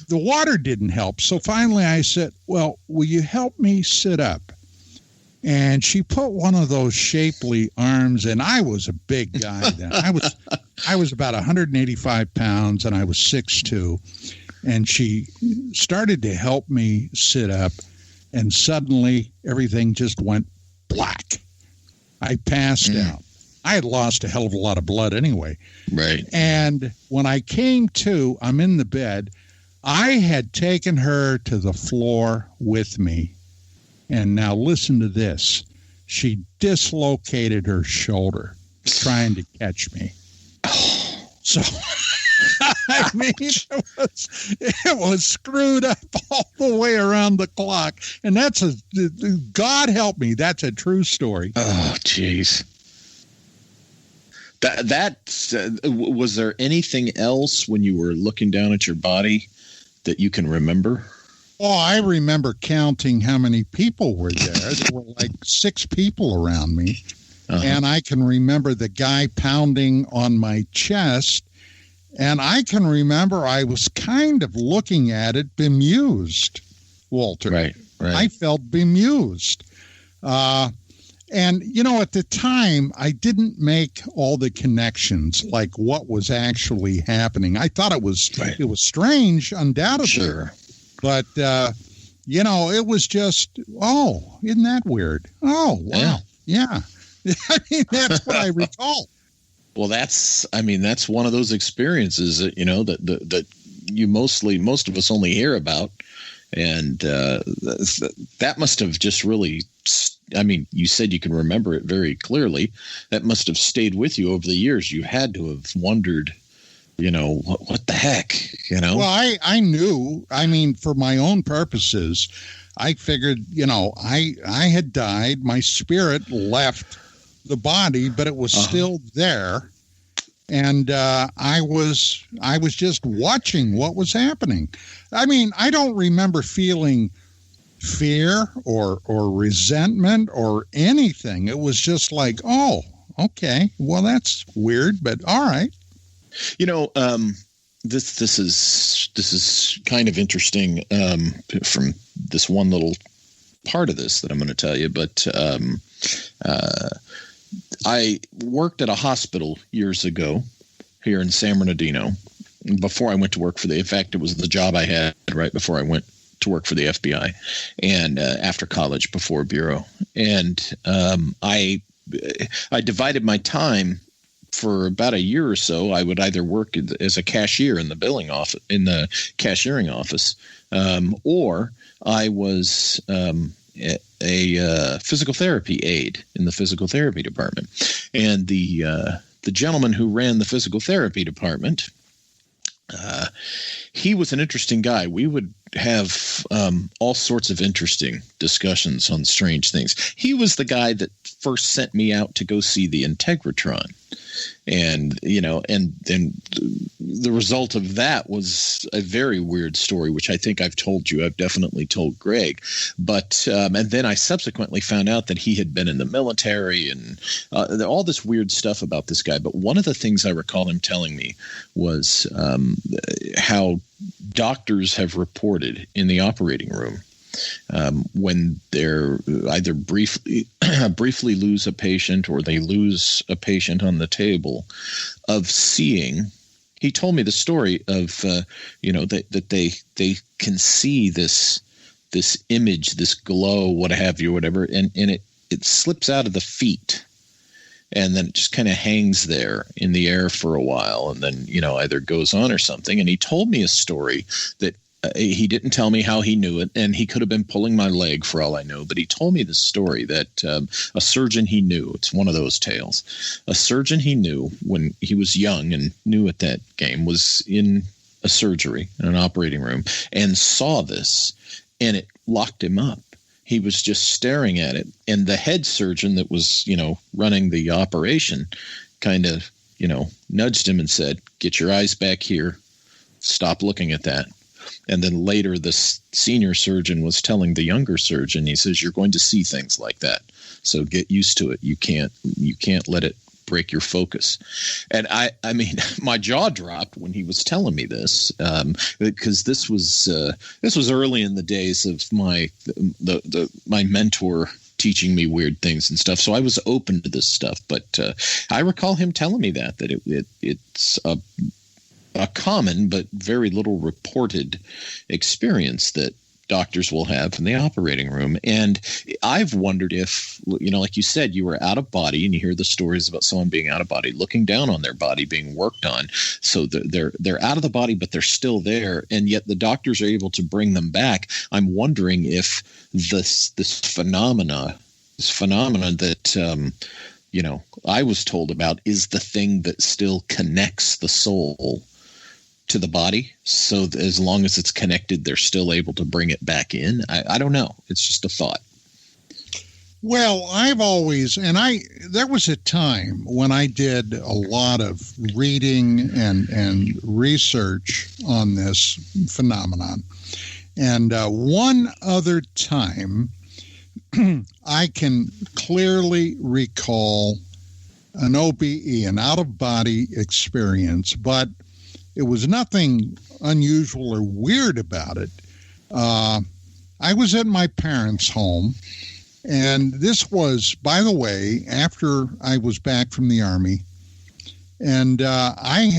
the water didn't help. So finally I said, well, will you help me sit up? And she put one of those shapely arms, and I was a big guy then. I was about 185 pounds, and I was 6'2". And she started to help me sit up, and suddenly everything just went black. I passed out. I had lost a hell of a lot of blood anyway. Right. And when I came to, I'm in the bed. I had taken her to the floor with me. And now listen to this. She dislocated her shoulder trying to catch me. So I mean, it was screwed up all the way around the clock. And God help me, that's a true story. Oh, jeez. Was there anything else when you were looking down at your body that you can remember? Oh, I remember counting how many people were there. There were like 6 people around me. Uh-huh. And I can remember the guy pounding on my chest. And I can remember I was kind of looking at it bemused, Walter. Right. I felt bemused. And, at the time, I didn't make all the connections, like what was actually happening. I thought it was strange, undoubtedly. Sure. But, it was just, isn't that weird? Oh, wow. Yeah. I mean, that's what I recall. Well, that's one of those experiences that, that you most of us only hear about. And that must have just really, you said you can remember it very clearly. That must have stayed with you over the years. You had to have wondered, what the heck, Well, I knew, for my own purposes, I figured, I had died. My spirit left the body, but it was still there. And I was just watching what was happening. I don't remember feeling fear or resentment or anything. It was just like, oh, okay, well, that's weird, but all right. This is kind of interesting from this one little part of this that I'm going to tell you, but I worked at a hospital years ago here in San Bernardino before I went to work in fact, it was the job I had right before I went to work for the FBI and after college before Bureau. And I divided my time for about a year or so. I would either work as a cashier in the billing office, in the cashiering office, or I was a physical therapy aide in the physical therapy department. And the gentleman who ran the physical therapy department, he was an interesting guy. We would have all sorts of interesting discussions on strange things. He was the guy that first sent me out to go see the Integratron. And, and the result of that was a very weird story, which I think I've told you. I've definitely told Greg. But and then I subsequently found out that he had been in the military and all this weird stuff about this guy. But one of the things I recall him telling me was how doctors have reported in the operating room when they're either briefly lose a patient or they lose a patient on the table, of seeing. He told me the story of that they can see this image, this glow, what have you, whatever, and it slips out of the feet, and then it just kind of hangs there in the air for a while, and then either goes on or something. And he told me a story that. He didn't tell me how he knew it, and he could have been pulling my leg for all I know, but he told me this story that a surgeon he knew, it's one of those tales, a surgeon he knew when he was young and new at that game was in a surgery, in an operating room, and saw this, and it locked him up. He was just staring at it, and the head surgeon that was, running the operation kind of, nudged him and said, "Get your eyes back here. Stop looking at that." And then later, the senior surgeon was telling the younger surgeon, he says, "You're going to see things like that. So get used to it. You can't let it break your focus." And I mean, my jaw dropped when he was telling me this, because this was early in the days of my mentor teaching me weird things and stuff. So I was open to this stuff. But I recall him telling me that it's a common but very little reported experience that doctors will have in the operating room. And I've wondered if, like you said, you were out of body, and you hear the stories about someone being out of body, looking down on their body, being worked on. So they're out of the body, but they're still there, and yet the doctors are able to bring them back. I'm wondering if this phenomenon that I was told about is the thing that still connects the soul to the body. So as long as it's connected, they're still able to bring it back in. I don't know. It's just a thought. Well, there was a time when I did a lot of reading and research on this phenomenon. And one other time, I can clearly recall an OBE, an out-of-body experience, but it was nothing unusual or weird about it. I was at my parents' home, and this was, by the way, after I was back from the Army. And I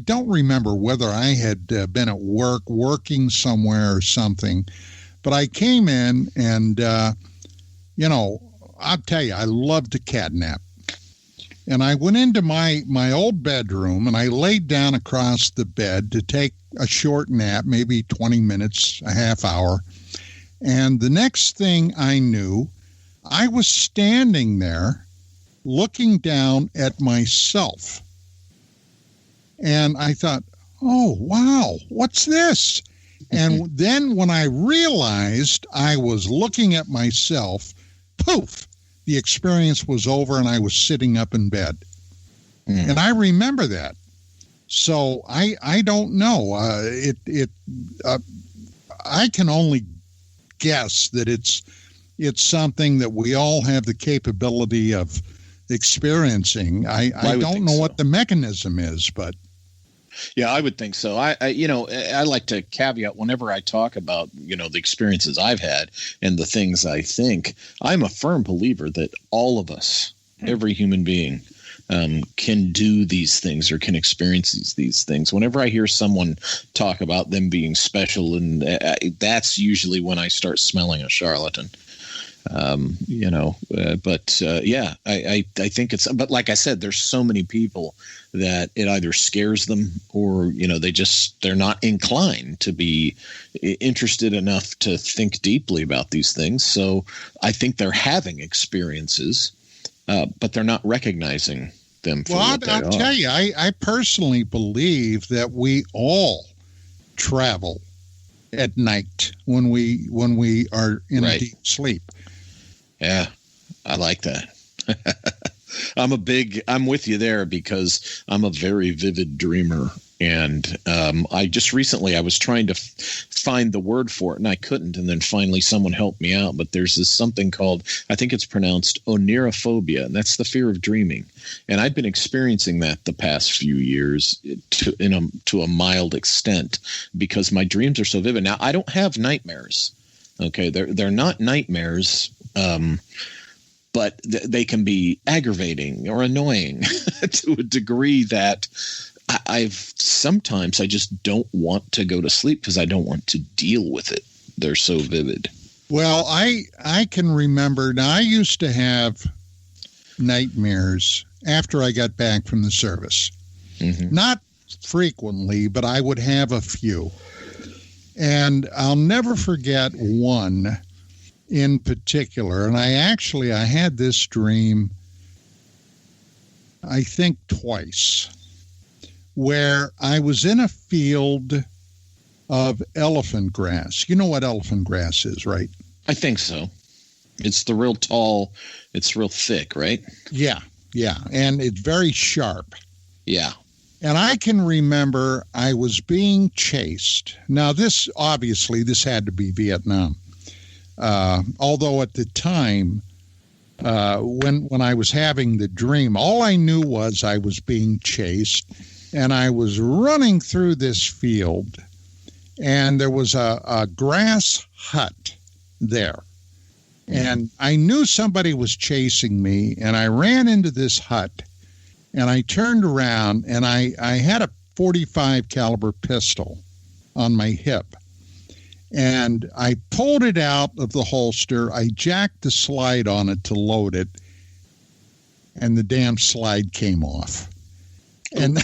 don't remember whether I had been at working somewhere or something, but I came in and, I'll tell you, I loved to catnap. And I went into my old bedroom and I laid down across the bed to take a short nap, maybe 20 minutes, a half hour. And the next thing I knew, I was standing there looking down at myself. And I thought, oh, wow, what's this? And then when I realized I was looking at myself, poof, the experience was over and I was sitting up in bed. And I remember that. So I don't know. I can only guess that it's something that we all have the capability of experiencing. I don't know what the mechanism is, but yeah, I would think so. I like to caveat whenever I talk about, the experiences I've had and the things I think. I'm a firm believer that all of us, every human being, can do these things or can experience these things. Whenever I hear someone talk about them being special, and that's usually when I start smelling a charlatan. I think it's, but like I said, there's so many people that it either scares them or, they're not inclined to be interested enough to think deeply about these things. So I think they're having experiences, but they're not recognizing them for what they are. I'll tell you, I personally believe that we all travel at night when we are in a deep sleep. Yeah, I like that. I'm with you there because I'm a very vivid dreamer. And I just recently, I was trying to find the word for it and I couldn't. And then finally someone helped me out. But there's this something called, I think it's pronounced onirophobia, and that's the fear of dreaming. And I've been experiencing that the past few years to a mild extent because my dreams are so vivid. Now, I don't have nightmares. Okay, they're not nightmares. But they can be aggravating or annoying to a degree that I just don't want to go to sleep because I don't want to deal with it. They're so vivid. Well, I can remember. Now, I used to have nightmares after I got back from the service. Mm-hmm. Not frequently, but I would have a few. And I'll never forget one in particular. And I had this dream, I think twice, where I was in a field of elephant grass. You know what elephant grass is, right? I think so. It's the real tall, it's real thick, right? Yeah. And it's very sharp. Yeah. And I can remember I was being chased. Now, this had to be Vietnam. Although at the time, when I was having the dream, all I knew was I was being chased, and I was running through this field, and there was a grass hut there. And I knew somebody was chasing me, and I ran into this hut, and I turned around, and I had a .45 caliber pistol on my hip. And I pulled it out of the holster. I jacked the slide on it to load it, and the damn slide came off. And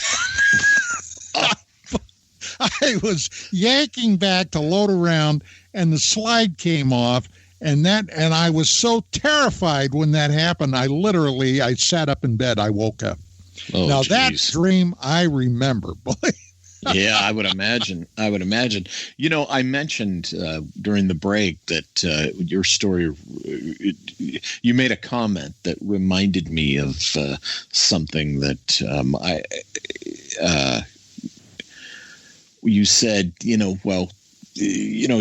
I was yanking back to load around, and the slide came off. And I was so terrified when that happened. I sat up in bed. I woke up. Oh, now, geez. That dream I remember. Boy. Yeah, I would imagine. You know, I mentioned during the break that your story, you made a comment that reminded me of something that you said, you know, well, you know,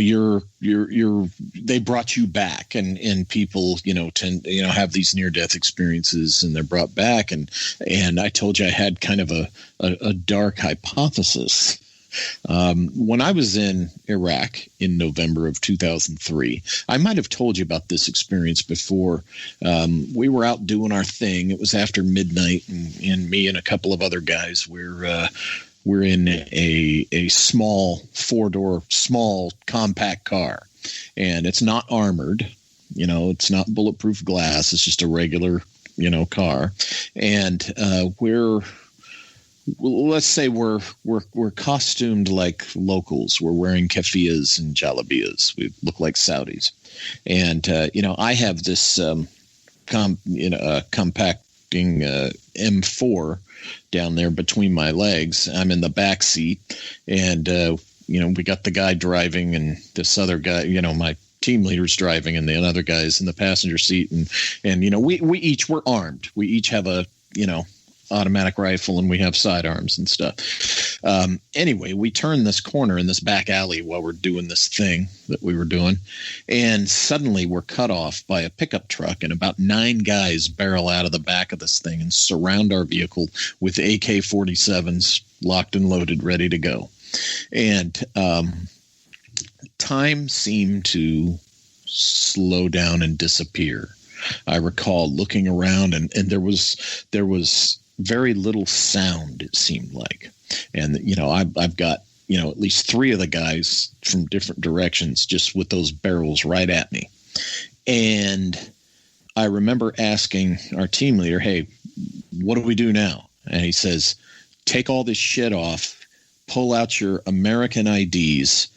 they brought you back, and people, you know, tend, you know, have these near-death experiences and they're brought back. And I told you I had kind of a dark hypothesis. When I was in Iraq in November of 2003, I might have told you about this experience before. We were out doing our thing. It was after midnight, and me and a couple of other guys we're in a small four-door, small compact car, and it's not armored. You know, it's not bulletproof glass. It's just a regular, you know, car. And let's say we're costumed like locals. We're wearing keffiyehs and jalabiyas. We look like Saudis. And, you know, I have this, compacting M4 down there between my legs. I'm in the back seat, and you know, we got the guy driving, and this other guy, you know, my team leader's driving, and the other guy's in the passenger seat, and you know, we each were armed. We each have a, you know, automatic rifle, and we have sidearms and stuff. Anyway, we turn this corner in this back alley while we're doing this thing that we were doing, and suddenly we're cut off by a pickup truck, and about 9 guys barrel out of the back of this thing and surround our vehicle with AK-47s locked and loaded, ready to go. And time seemed to slow down and disappear. I recall looking around, and there was very little sound, it seemed like. And, you know, I've got, you know, at least 3 of the guys from different directions just with those barrels right at me. And I remember asking our team leader, hey, what do we do now? And he says, take all this shit off, pull out your American IDs.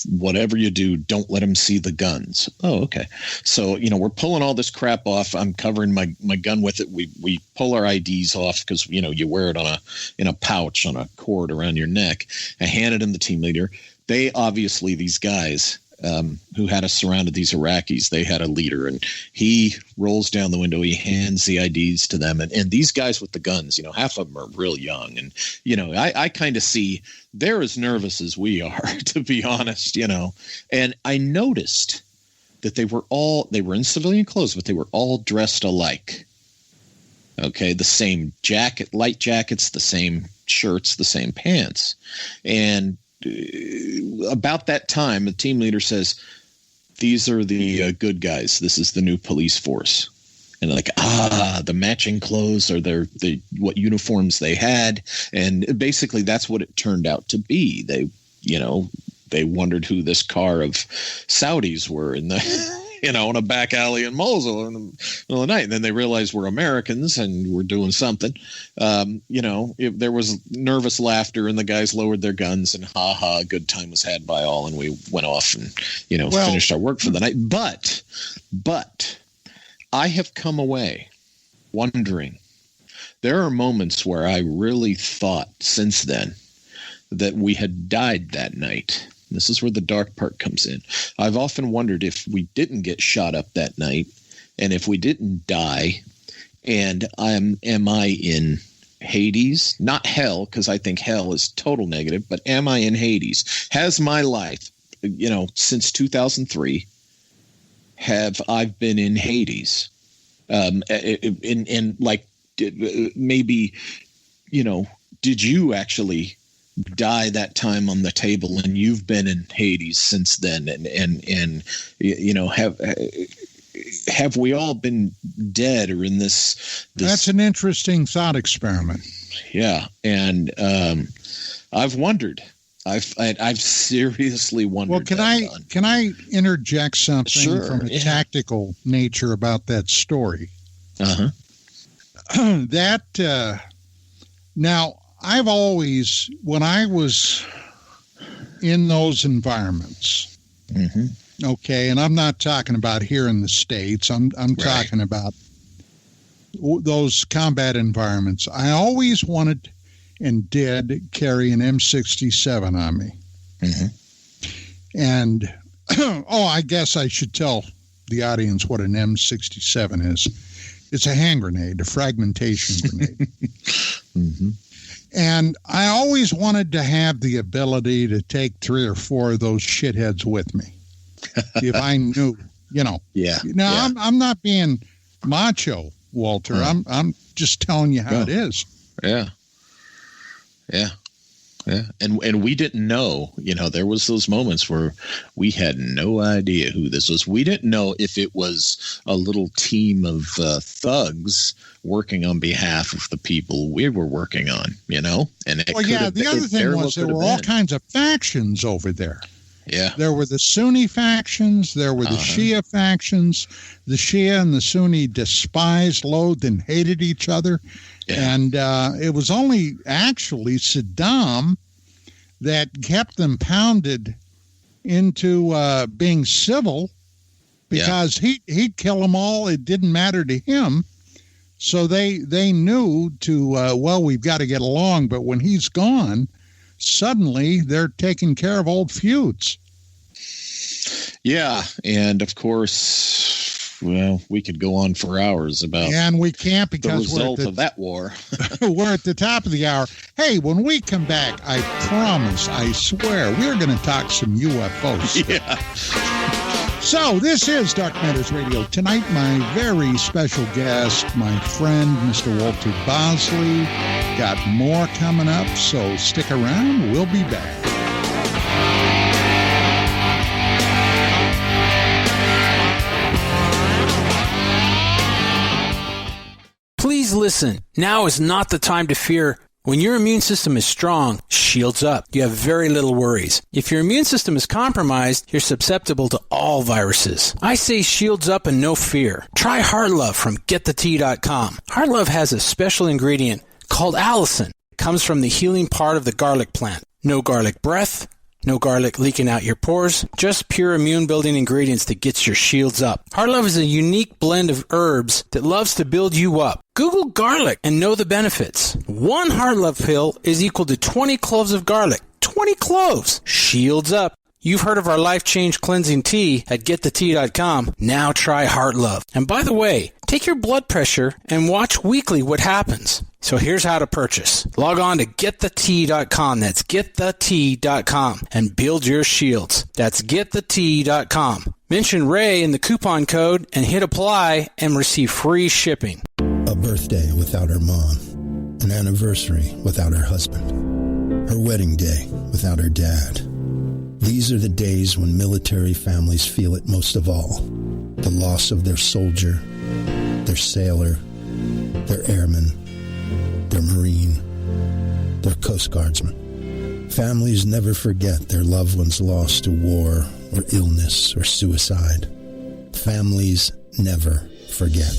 Whatever you do, don't let them see the guns. Oh, okay. So, you know, we're pulling all this crap off. I'm covering my gun with it. We pull our IDs off because, you know, you wear it in a pouch on a cord around your neck. I handed him the team leader. They obviously, these guys who had us surrounded, these Iraqis, they had a leader, and he rolls down the window. He hands the IDs to them. And these guys with the guns, you know, half of them are real young. And, you know, I kind of see they're as nervous as we are, to be honest, you know. And I noticed that they were in civilian clothes, but they were all dressed alike. Okay, the same jacket, light jackets, the same shirts, the same pants. And about that time, the team leader says, these are the good guys. This is the new police force. And like, the matching clothes are what uniforms they had. And basically that's what it turned out to be. They, you know, they wondered who this car of Saudis were in the, you know, in a back alley in Mosul in the middle of the night. And then they realized we're Americans and we're doing something. You know, there was nervous laughter, and the guys lowered their guns, and a good time was had by all. And we went off and, you know, finished our work for the night. But I have come away wondering. There are moments where I really thought since then that we had died that night. This is where the dark part comes in. I've often wondered if we didn't get shot up that night, and if we didn't die, and am I in Hades? Not hell, because I think hell is total negative, but am I in Hades? Has my life, you know, since 2003, have I been in Hades? In like, maybe, you know, did you actually die that time on the table, and you've been in Hades since then? And you know, have we all been dead or in this? That's an interesting thought experiment. Yeah. And I've wondered. I've seriously wondered. Well, can I interject something Sure, from a tactical nature about that story? Now, I've always, when I was in those environments, okay, and I'm not talking about here in the States, I'm talking about those combat environments. I always wanted, and did carry an M67 on me. And, I guess I should tell the audience what an M67 is. It's a hand grenade, a fragmentation grenade. And I always wanted to have the ability to take 3 or 4 of those shitheads with me. If I knew, Now, I'm not being macho, Walter. I'm just telling you how it is. Yeah. And we didn't know, there was those moments where we had no idea who this was. We didn't know if it was a little team of thugs working on behalf of the people we were working on, And the other thing was there were all kinds of factions over there. Yeah. There were the Sunni factions. There were the Shia factions. The Shia and the Sunni despised, loathed, and hated each other. Yeah. And it was only actually Saddam that kept them pounded into being civil because he'd kill them all. It didn't matter to him. So they knew we've got to get along. But when he's gone, suddenly they're taking care of old feuds. Yeah, and of course, we could go on for hours about and we can't because the result of that war. We're at the top of the hour. Hey, when we come back, I promise, I swear, we're going to talk some UFOs. Yeah. So this is Dark Matters Radio. Tonight, my very special guest, my friend, Mr. Walter Bosley. Got more coming up, so stick around. We'll be back. Please listen. Now is not the time to fear. When your immune system is strong, shields up. You have very little worries. If your immune system is compromised, you're susceptible to all viruses. I say shields up and no fear. Try Heart Love from GetTheTea.com. Heart Love has a special ingredient called allicin. It comes from the healing part of the garlic plant. No garlic breath, no garlic leaking out your pores, just pure immune-building ingredients that gets your shields up. Heart Love is a unique blend of herbs that loves to build you up. Google garlic and know the benefits. 1 Heart Love pill is equal to 20 cloves of garlic. 20 cloves! Shields up. You've heard of our Life Change Cleansing Tea at GetTheTea.com. Now try Heart Love. And by the way, take your blood pressure and watch weekly what happens. So here's how to purchase. Log on to GetTheTea.com. That's GetTheTea.com and build your shields. That's GetTheTea.com. Mention Ray in the coupon code and hit apply and receive free shipping. A birthday without her mom. An anniversary without her husband. Her wedding day without her dad. These are the days when military families feel it most of all. The loss of their soldier, their sailor, their airman, their Marine, their Coast Guardsmen. Families never forget their loved ones lost to war or illness or suicide. Families never forget,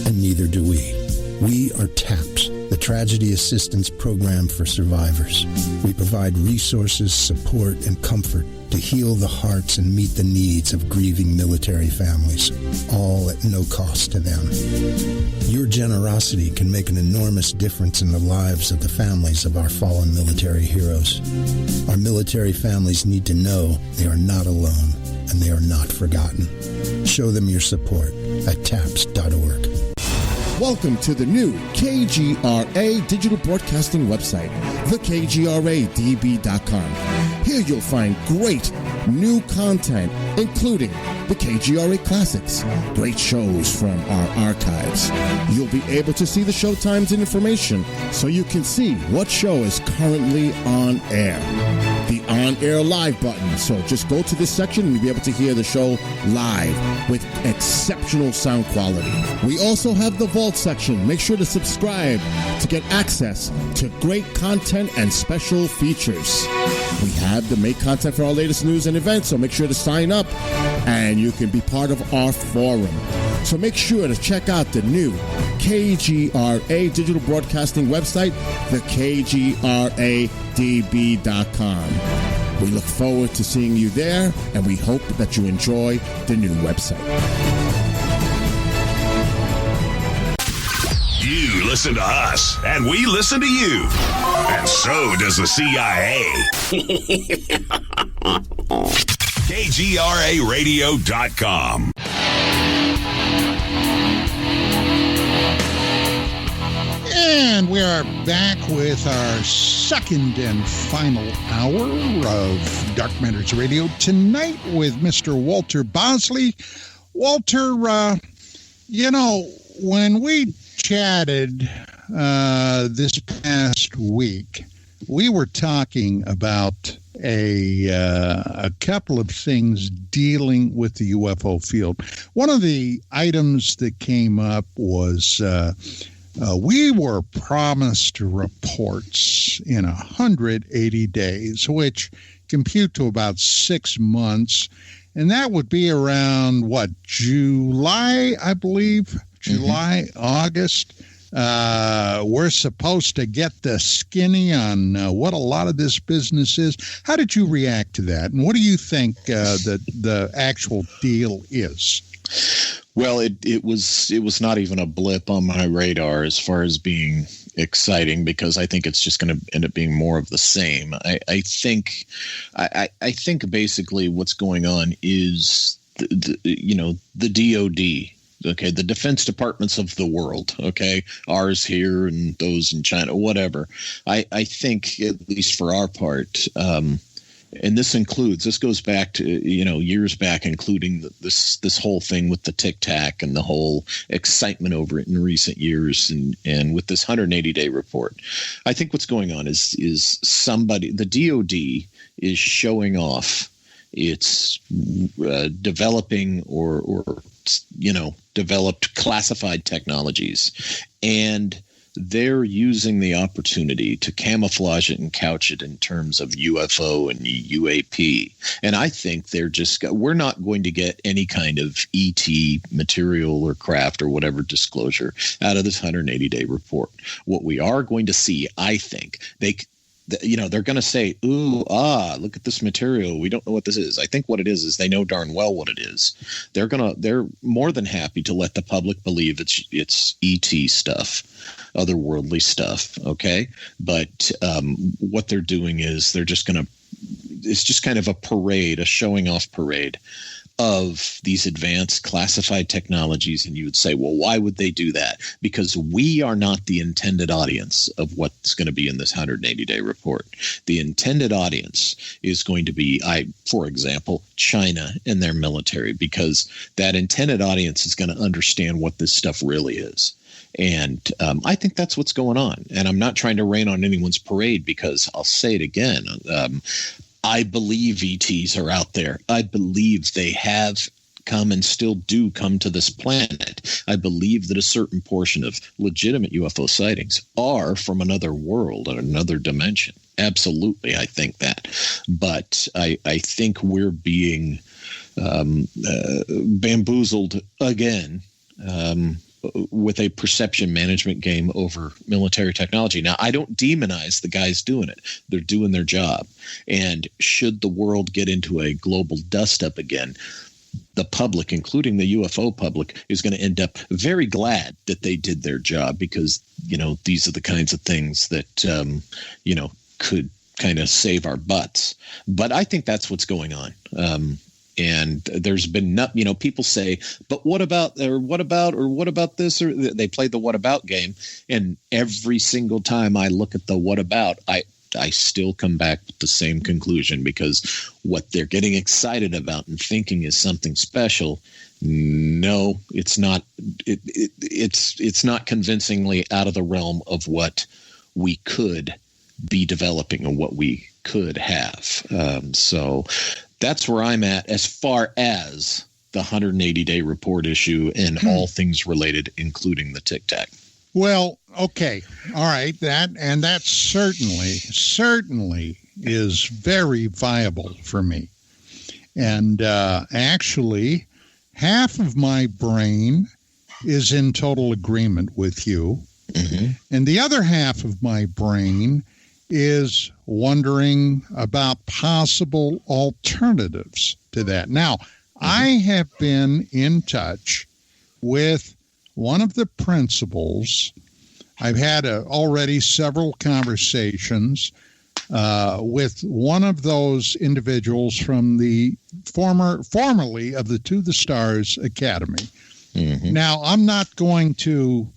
and neither do we. We are TAPS, the Tragedy Assistance Program for Survivors. We provide resources, support, and comfort to heal the hearts and meet the needs of grieving military families, all at no cost to them. Your generosity can make an enormous difference in the lives of the families of our fallen military heroes. Our military families need to know they are not alone and they are not forgotten. Show them your support at taps.org. Welcome to the new KGRA digital broadcasting website, thekgradb.com. Here you'll find great new content, including the KGRA Classics, great shows from our archives. You'll be able to see the show times and information so you can see what show is currently on air. The on-air live button. So just go to this section and you'll be able to hear the show live with exceptional sound quality. We also have the Vault section. Make sure to subscribe to get access to great content and special features. We have the make content for our latest news and events, so make sure to sign up and you can be part of our forum. So make sure to check out the new KGRA digital broadcasting website, thekgradb.com. We look forward to seeing you there, and we hope that you enjoy the new website. You listen to us, and we listen to you. And so does the CIA. KGRARadio.com. And we are back with our second and final hour of Dark Matters Radio tonight with Mr. Walter Bosley. Walter, when we chatted this past week, we were talking about a couple of things dealing with the UFO field. One of the items that came up was we were promised reports in 180 days, which compute to about 6 months. And that would be around, July, I believe? July, August. We're supposed to get the skinny on what a lot of this business is. How did you react to that? And what do you think that the actual deal is? Well, it was not even a blip on my radar as far as being exciting, because I think it's just going to end up being more of the same. I think basically what's going on is the DOD. Okay, the defense departments of the world, okay, ours here and those in China, whatever. I think, at least for our part, and this goes back to, years back, including this whole thing with the Tic Tac and the whole excitement over it in recent years, and with this 180-day report. I think what's going on is the DOD is showing off its developing or developed classified technologies, and they're using the opportunity to camouflage it and couch it in terms of UFO and UAP. And I think we're not going to get any kind of ET material or craft or whatever disclosure out of this 180-day report. What we are going to see, I think, they're going to say, ooh, look at this material. We don't know what this is. I think what it is they know darn well what it is. They're more than happy to let the public believe it's ET stuff, otherworldly stuff. Okay. But what they're doing is it's just kind of a parade, a showing off parade of these advanced classified technologies. And you would say, well, why would they do that? Because we are not the intended audience of what's going to be in this 180-day report. The intended audience is going to be, for example, China and their military, because that intended audience is going to understand what this stuff really is. And I think that's what's going on. And I'm not trying to rain on anyone's parade, because I'll say it again. I believe ETs are out there. I believe they have come and still do come to this planet. I believe that a certain portion of legitimate UFO sightings are from another world or another dimension. Absolutely, I think that. But I think we're being bamboozled again with a perception management game over military technology. Now, I don't demonize the guys doing it. They're doing their job. And should the world get into a global dust-up again, the public, including the UFO public, is going to end up very glad that they did their job, because, these are the kinds of things that, could kind of save our butts. But I think that's what's going on. And there's been people say, but what about this, or they play the what about game. And every single time I look at the what about, I still come back with the same conclusion, because what they're getting excited about and thinking is something special. No, it's not. It's not convincingly out of the realm of what we could be developing and what we could have. So that's where I'm at as far as the 180-day report issue and all things related, including the Tic Tac. Well, okay. All right. That certainly is very viable for me. And actually, half of my brain is in total agreement with you. Mm-hmm. And the other half of my brain is wondering about possible alternatives to that. Now, I have been in touch with one of the principals I've had already several conversations with one of those individuals from the formerly of the To the Stars Academy. Mm-hmm. Now, I'm not going to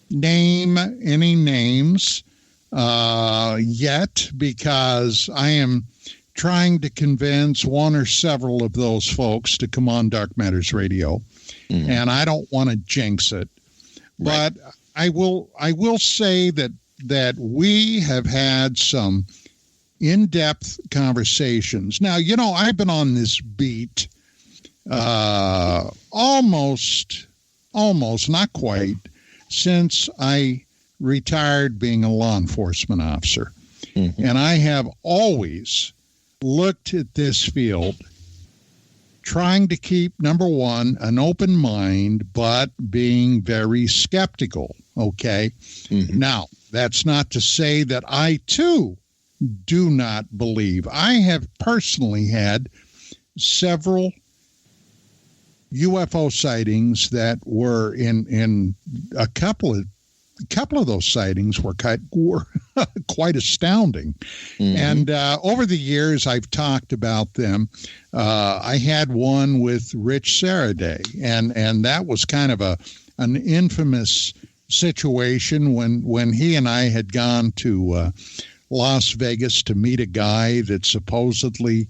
name any names yet, because I am trying to convince one or several of those folks to come on Dark Matters Radio, and I don't want to jinx it. Right. But I will say that we have had some in-depth conversations. Now, I've been on this beat almost, not quite, since I retired being a law enforcement officer. Mm-hmm. And I have always looked at this field trying to keep, number one, an open mind, but being very skeptical, okay? Mm-hmm. Now, that's not to say that I, too, do not believe. I have personally had several UFO sightings that were in a couple of those sightings were quite astounding. Mm-hmm. And over the years, I've talked about them. I had one with Rich Saraday, and that was kind of an infamous situation when he and I had gone to Las Vegas to meet a guy that supposedly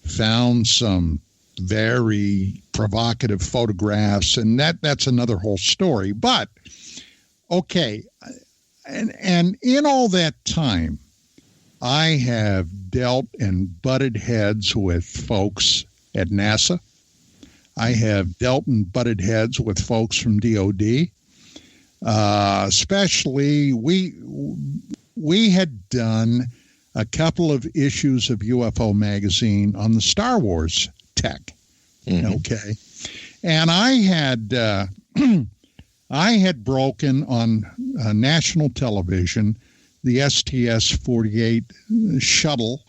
found some very provocative photographs, and that's another whole story. But okay, and in all that time, I have dealt and butted heads with folks at NASA. I have dealt and butted heads with folks from DOD. Especially, we had done a couple of issues of UFO magazine on the Star Wars tech. Mm-hmm. Okay, and I had broken on national television the STS-48 shuttle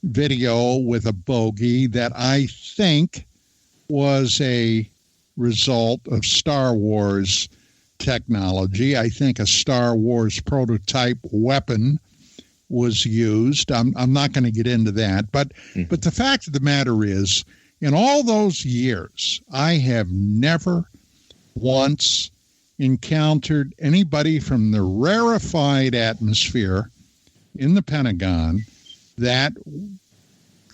video with a bogey that I think was a result of Star Wars technology. I think a Star Wars prototype weapon was used. I'm not going to get into that, but the fact of the matter is, in all those years, I have never once encountered anybody from the rarefied atmosphere in the Pentagon that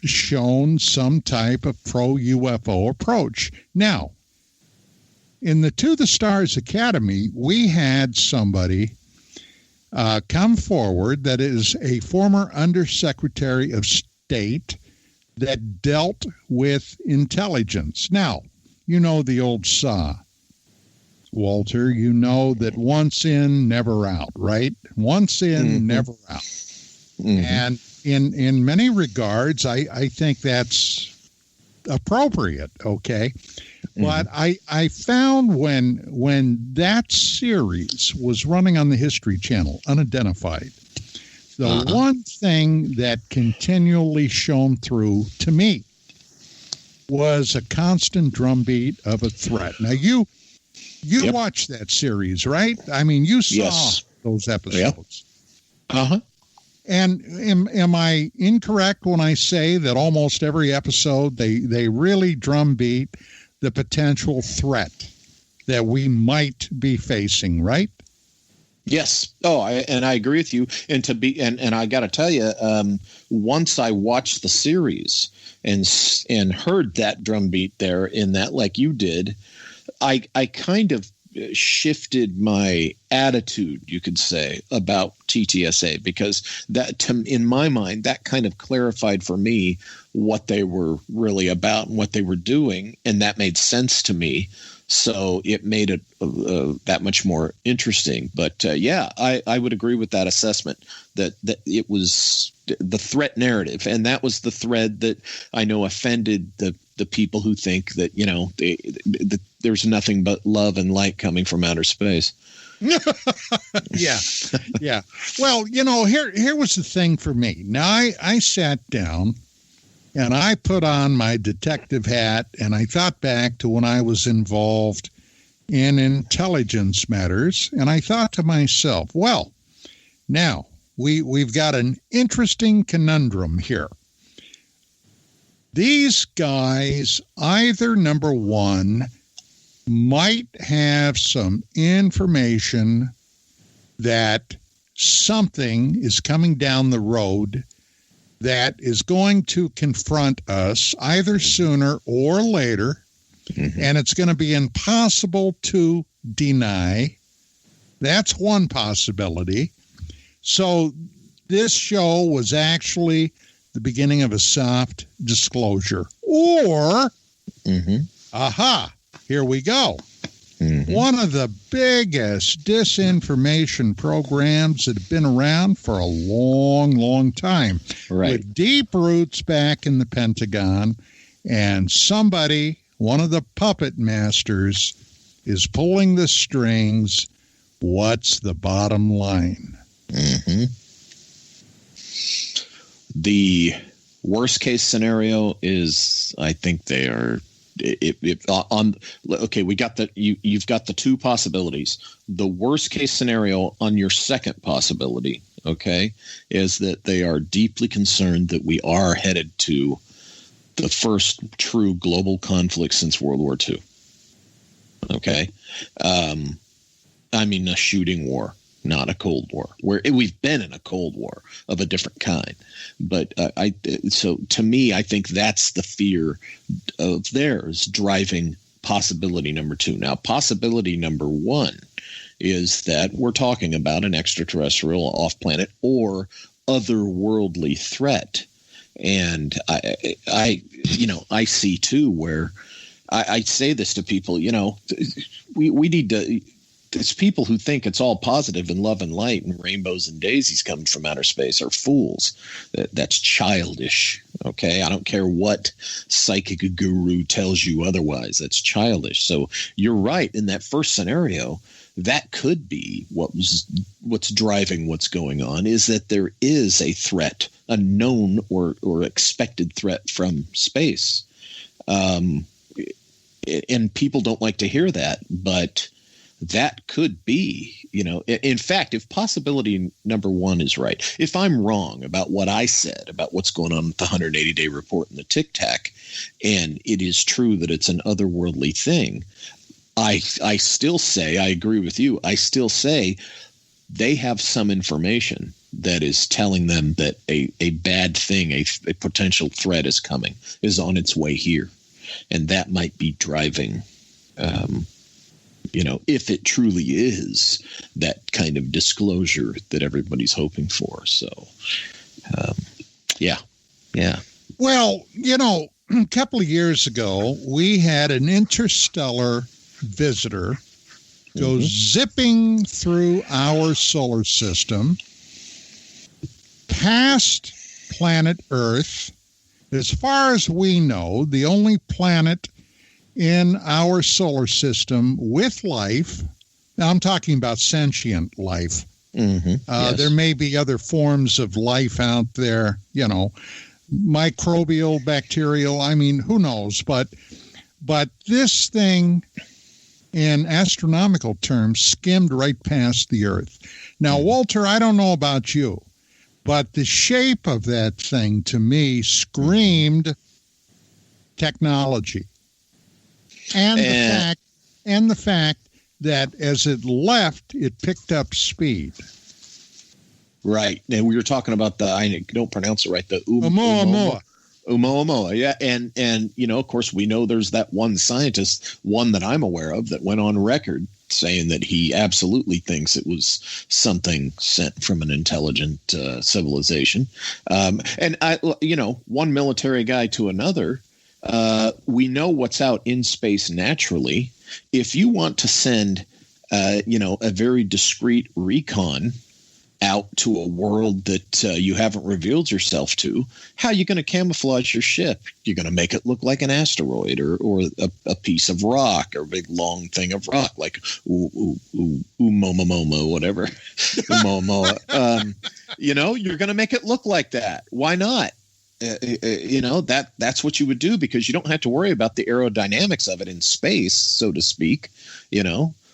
shown some type of pro-UFO approach. Now, in the To the Stars Academy, we had somebody come forward that is a former Undersecretary of State that dealt with intelligence. Now, you know the old saw, Walter. You know that once in, never out, right? Once in, never out. Mm-hmm. And in many regards, I think that's appropriate, okay? But I found when that series was running on the History Channel, Unidentified, the one thing that continually shone through to me was a constant drumbeat of a threat. Now, you watched that series, right? I mean, you saw those episodes. Yep. Uh-huh. And am I incorrect when I say that almost every episode they really drumbeat the potential threat that we might be facing, right? Yes. Oh, I agree with you. And I got to tell you, once I watched the series and heard that drumbeat there in that, like you did, I kind of shifted my attitude, you could say, about TTSA, because that, in my mind, that kind of clarified for me what they were really about and what they were doing, and that made sense to me. So it made it that much more interesting. But I would agree with that assessment that it was the threat narrative, and that was the thread that I know offended the people who think that there's nothing but love and light coming from outer space. Yeah. Well, here was the thing for me. Now I sat down and I put on my detective hat and I thought back to when I was involved in intelligence matters. And I thought to myself, well, now we've got an interesting conundrum here. These guys, either number one, might have some information that something is coming down the road that is going to confront us either sooner or later, and it's going to be impossible to deny. That's one possibility. So this show was actually the beginning of a soft disclosure. Or, here we go. One of the biggest disinformation programs that have been around for a long, long time, with deep roots back in the Pentagon, and somebody, one of the puppet masters, is pulling the strings. What's the bottom line? The worst case scenario is, I think they are. You've got the two possibilities. The worst case scenario on your second possibility, is that they are deeply concerned that we are headed to the first true global conflict since World War II. I mean, a shooting war, not a Cold War, where we've been in a Cold War of a different kind. But so to me, I think that's the fear of theirs driving possibility number two. Now, possibility number one is that we're talking about an extraterrestrial, off-planet, or otherworldly threat. And I see too where I say this to people, we need to. It's people who think it's all positive and love and light and rainbows and daisies coming from outer space are fools. That's childish. I don't care what psychic guru tells you otherwise. That's childish. So you're right. In that first scenario, that could be what's driving what's going on, is that there is a threat, a known or expected threat from space. And people don't like to hear that, but that could be, in fact, if possibility number one is right, if I'm wrong about what I said about what's going on with the 180-day report and the Tic Tac, and it is true that it's an otherworldly thing, I still say, I agree with you, I still say they have some information that is telling them that a bad thing, a potential threat is coming, is on its way here. And that might be driving if it truly is that kind of disclosure that everybody's hoping for. So, yeah. Well, a couple of years ago, we had an interstellar visitor go zipping through our solar system, past planet Earth. As far as we know, the only planet in our solar system with life. Now, I'm talking about sentient life. Yes. There may be other forms of life out there, microbial, bacterial. I mean, who knows? But this thing, in astronomical terms, skimmed right past the Earth. Now, Walter, I don't know about you, but the shape of that thing to me screamed technology. And the fact that as it left, it picked up speed. Right. And we were talking about I don't pronounce it right, the Oumuamua. Oumuamua, yeah. And of course, we know there's that one scientist, one that I'm aware of, that went on record saying that he absolutely thinks it was something sent from an intelligent civilization. And one military guy to another, we know what's out in space naturally. If you want to send, a very discreet recon out to a world that you haven't revealed yourself to, how are you going to camouflage your ship? You're going to make it look like an asteroid or a piece of rock or a big long thing of rock, like Oumuamua, whatever. Oumuamua. You're going to make it look like that. Why not? that's what you would do, because you don't have to worry about the aerodynamics of it in space, so to speak.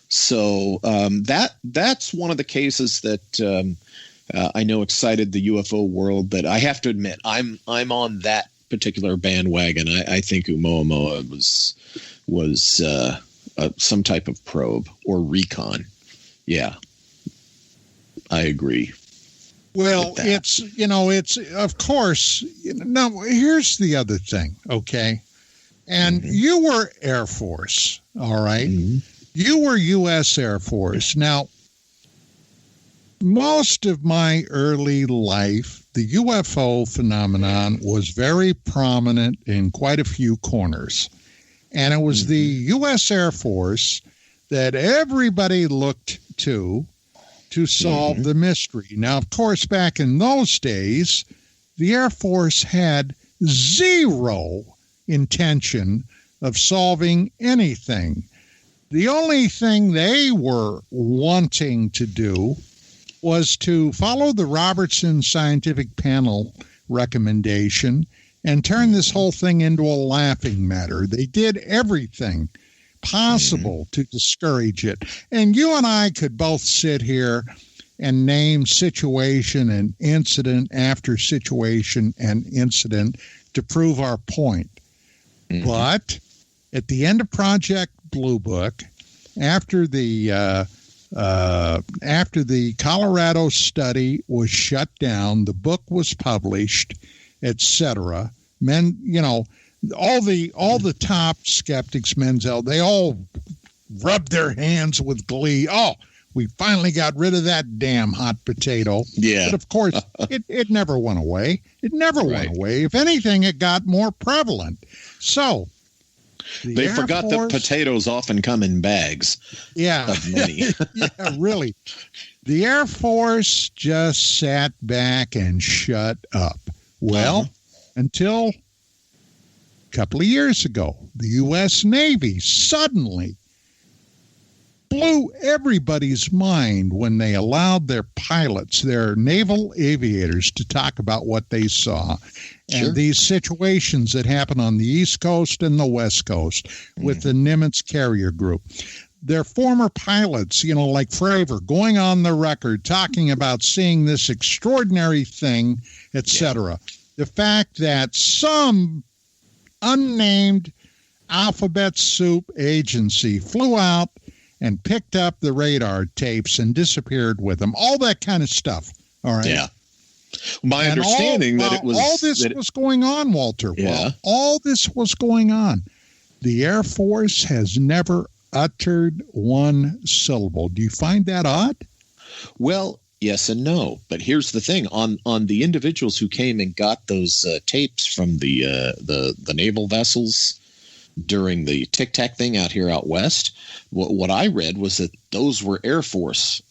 So that's one of the cases that I know excited the UFO world. That I have to admit, I'm on that particular bandwagon. I think Oumuamua was some type of probe or recon. Yeah, I agree. Well, it's of course. Now, here's the other thing, okay? And you were Air Force, all right? Mm-hmm. You were U.S. Air Force. Now, most of my early life, the UFO phenomenon was very prominent in quite a few corners. And it was the U.S. Air Force that everybody looked to solve the mystery. Now, of course, back in those days, the Air Force had zero intention of solving anything. The only thing they were wanting to do was to follow the Robertson Scientific Panel recommendation and turn this whole thing into a laughing matter. They did everything possible to discourage it. And you and I could both sit here and name situation and incident after situation and incident to prove our point. But at the end of Project Blue Book, after the Colorado study was shut down, the book was published, etc. Men, all the top skeptics, Menzel, they all rubbed their hands with glee. Oh, we finally got rid of that damn hot potato. Yeah. But of course, it never went away. It never went away. If anything, it got more prevalent. So they forgot that potatoes often come in bags. Yeah. Of money. Yeah, really. The Air Force just sat back and shut up. Well, until a couple of years ago, the U.S. Navy suddenly blew everybody's mind when they allowed their pilots, their naval aviators, to talk about what they saw. And these situations that happen on the East Coast and the West Coast with the Nimitz carrier group. Their former pilots, like Fravor, going on the record talking about seeing this extraordinary thing, etc. The fact that some unnamed alphabet soup agency flew out and picked up the radar tapes and disappeared with them. All that kind of stuff. All right. Yeah. My understanding that it was all this was going on, Walter. Yeah. While all this was going on, the Air Force has never uttered one syllable. Do you find that odd? Well, yes and no. But here's the thing: on the individuals who came and got those tapes from the naval vessels during the Tic Tac thing out west, what I read was that those were Air Force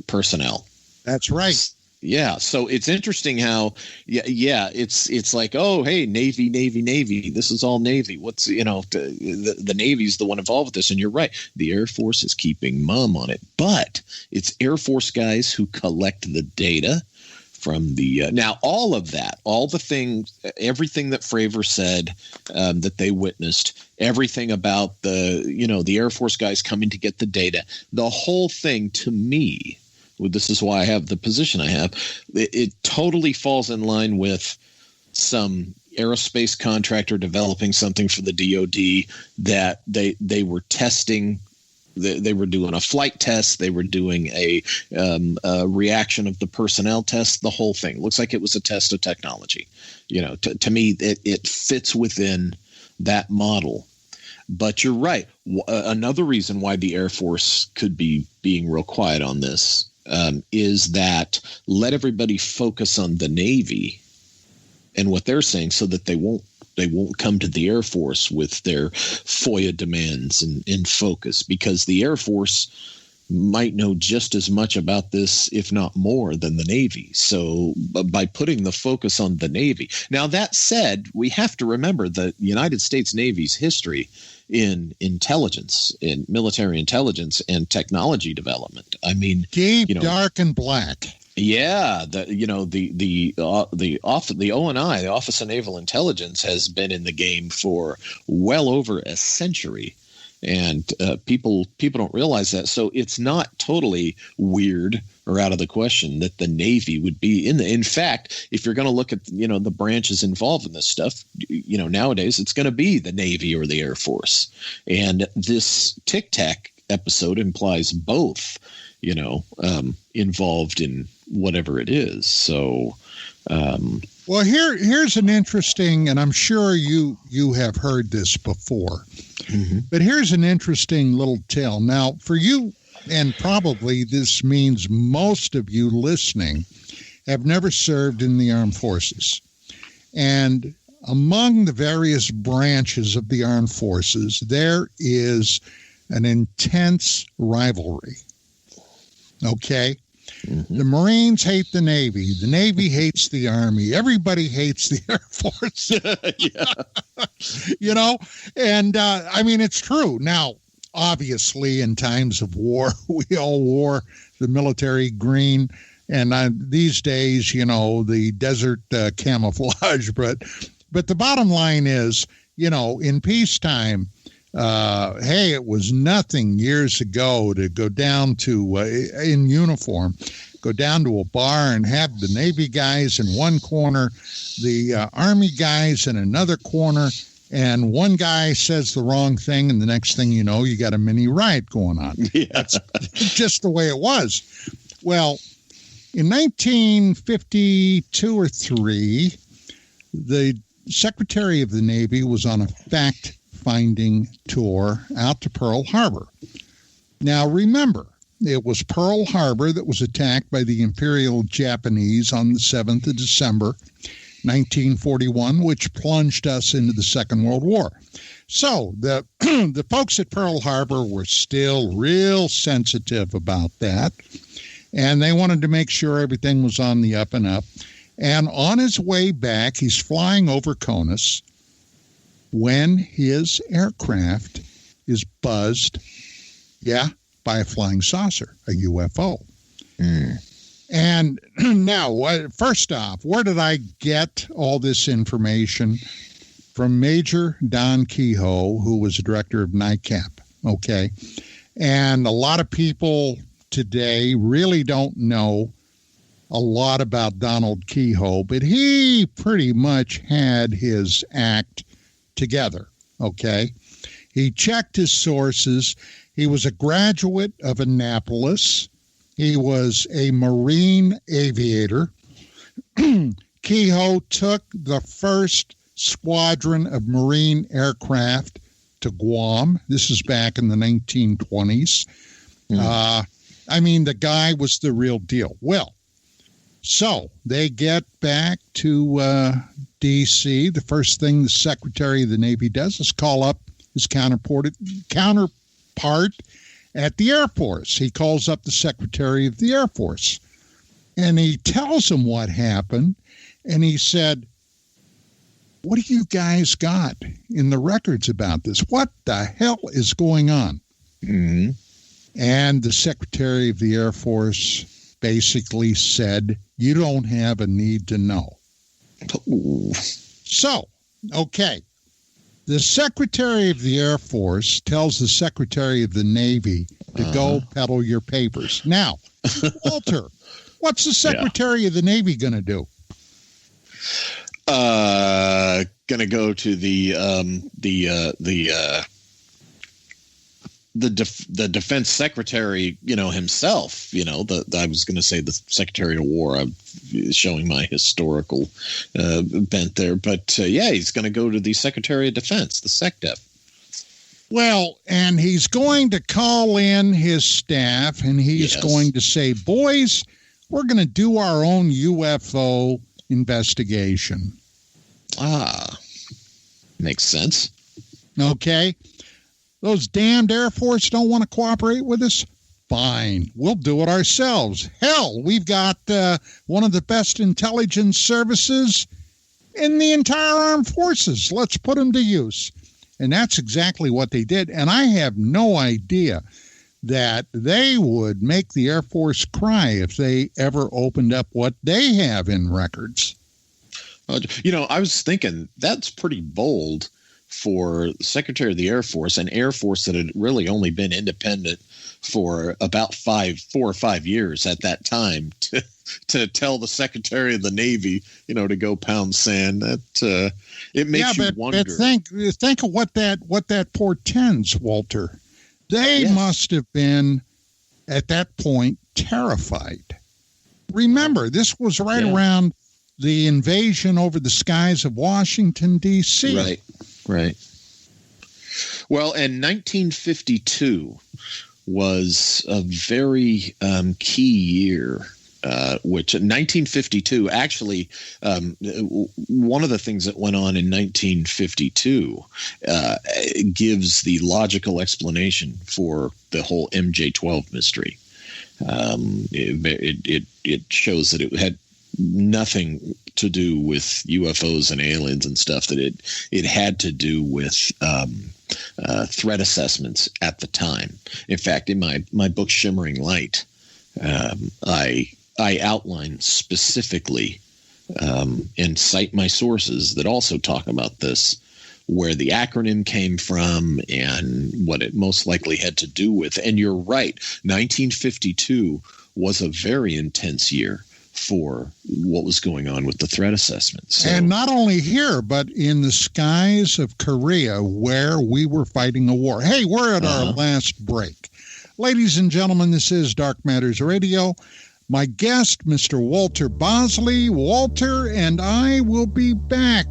personnel. That's right. Yeah, so it's interesting how, it's like, oh, hey, Navy. This is all Navy. What's, the Navy's the one involved with this. And you're right. The Air Force is keeping mum on it. But it's Air Force guys who collect the data from the now all of that, all the things, everything that Fravor said that they witnessed, everything about the Air Force guys coming to get the data, the whole thing, to me, this is why I have the position I have, it totally falls in line with some aerospace contractor developing something for the DoD that they were testing. They were doing a flight test. They were doing a reaction of the personnel test. The whole thing looks like it was a test of technology. To me, it fits within that model. But you're right. Another reason why the Air Force could be being real quiet on this is that let everybody focus on the Navy and what they're saying, so that they won't come to the Air Force with their FOIA demands and focus, because the Air Force might know just as much about this, if not more, than the Navy. So by putting the focus on the Navy. Now, that said, we have to remember the United States Navy's history in intelligence, in military intelligence and technology development. I mean, deep, dark, and black. Yeah, the ONI, the Office of Naval Intelligence, has been in the game for well over a century, and people don't realize that. So it's not totally weird or out of the question that the Navy would be in the. In fact, if you're going to look at the branches involved in this stuff, nowadays it's going to be the Navy or the Air Force, and this Tic Tac episode implies both. Involved in whatever it is. So, well, here's an interesting, and I'm sure you have heard this before, but here's an interesting little tale. Now, for you, and probably this means most of you listening have never served in the armed forces. And among the various branches of the armed forces, there is an intense rivalry. Okay. The Marines hate the Navy. The Navy hates the Army. Everybody hates the Air Force. And I mean, it's true. Now, obviously, in times of war, we all wore the military green. And these days, the desert camouflage. But the bottom line is, in peacetime, hey, it was nothing years ago to go down to, in uniform, go down to a bar and have the Navy guys in one corner, the Army guys in another corner, and one guy says the wrong thing, and the next thing you know, you got a mini riot going on. Yeah. That's just the way it was. Well, in 1952 or 3, the Secretary of the Navy was on a fact-finding tour out to Pearl Harbor. Now, remember, it was Pearl Harbor that was attacked by the Imperial Japanese on the 7th of December, 1941, which plunged us into the Second World War. So the folks at Pearl Harbor were still real sensitive about that, and they wanted to make sure everything was on the up and up. And on his way back, he's flying over Conus when his aircraft is buzzed, by a flying saucer, a UFO. And now, first off, where did I get all this information? From Major Don Kehoe, who was the director of NICAP, okay? And a lot of people today really don't know a lot about Donald Kehoe, but he pretty much had his act together, okay? He checked his sources. He was a graduate of Annapolis. He was a Marine aviator. Kehoe took the first squadron of Marine aircraft to Guam. This is back in the 1920s. I mean, the guy was the real deal. Well, so they get back to D.C. The first thing the Secretary of the Navy does is call up his counterpart at the Air Force. He calls up the Secretary of the Air Force, and he tells him what happened, and he said, what do you guys got in the records about this? What the hell is going on? Mm-hmm. And the Secretary of the Air Force basically said, you don't have a need to know. Ooh. So, okay. The Secretary of the Air Force tells the Secretary of the Navy to go peddle your papers. Now, Walter, what's the Secretary of the Navy going to do? Going to go to the defense secretary, himself, I was going to say the Secretary of War. I'm showing my historical bent there, but he's going to go to the Secretary of Defense, the SecDef. Well, and he's going to call in his staff, and he's going to say, boys, we're going to do our own UFO investigation. Makes sense. Okay. Those damned Air Force don't want to cooperate with us? Fine. We'll do it ourselves. Hell, we've got one of the best intelligence services in the entire armed forces. Let's put them to use. And that's exactly what they did. And I have no idea that they would make the Air Force cry if they ever opened up what they have in records. I was thinking that's pretty bold for the Secretary of the Air Force, an Air Force that had really only been independent for about 4 or 5 years at that time, to tell the Secretary of the Navy, to go pound sand. That it makes you wonder. But think of what that portends, Walter. They must have been at that point terrified. Remember, this was right around the invasion over the skies of Washington, D.C. Right. Well, and 1952 was a very key year, which in 1952, actually, one of the things that went on in 1952 gives the logical explanation for the whole MJ-12 mystery. It shows that it had nothing to do with UFOs and aliens and stuff, that it had to do with threat assessments at the time. In fact, in my book Shimmering Light, I outline specifically and cite my sources that also talk about this, where the acronym came from and what it most likely had to do with. And you're right, 1952 was a very intense year for what was going on with the threat assessments. So, and not only here, but in the skies of Korea, where we were fighting a war. Hey, we're at our last break. Ladies and gentlemen, this is Dark Matters Radio. My guest, Mr. Walter Bosley. Walter and I will be back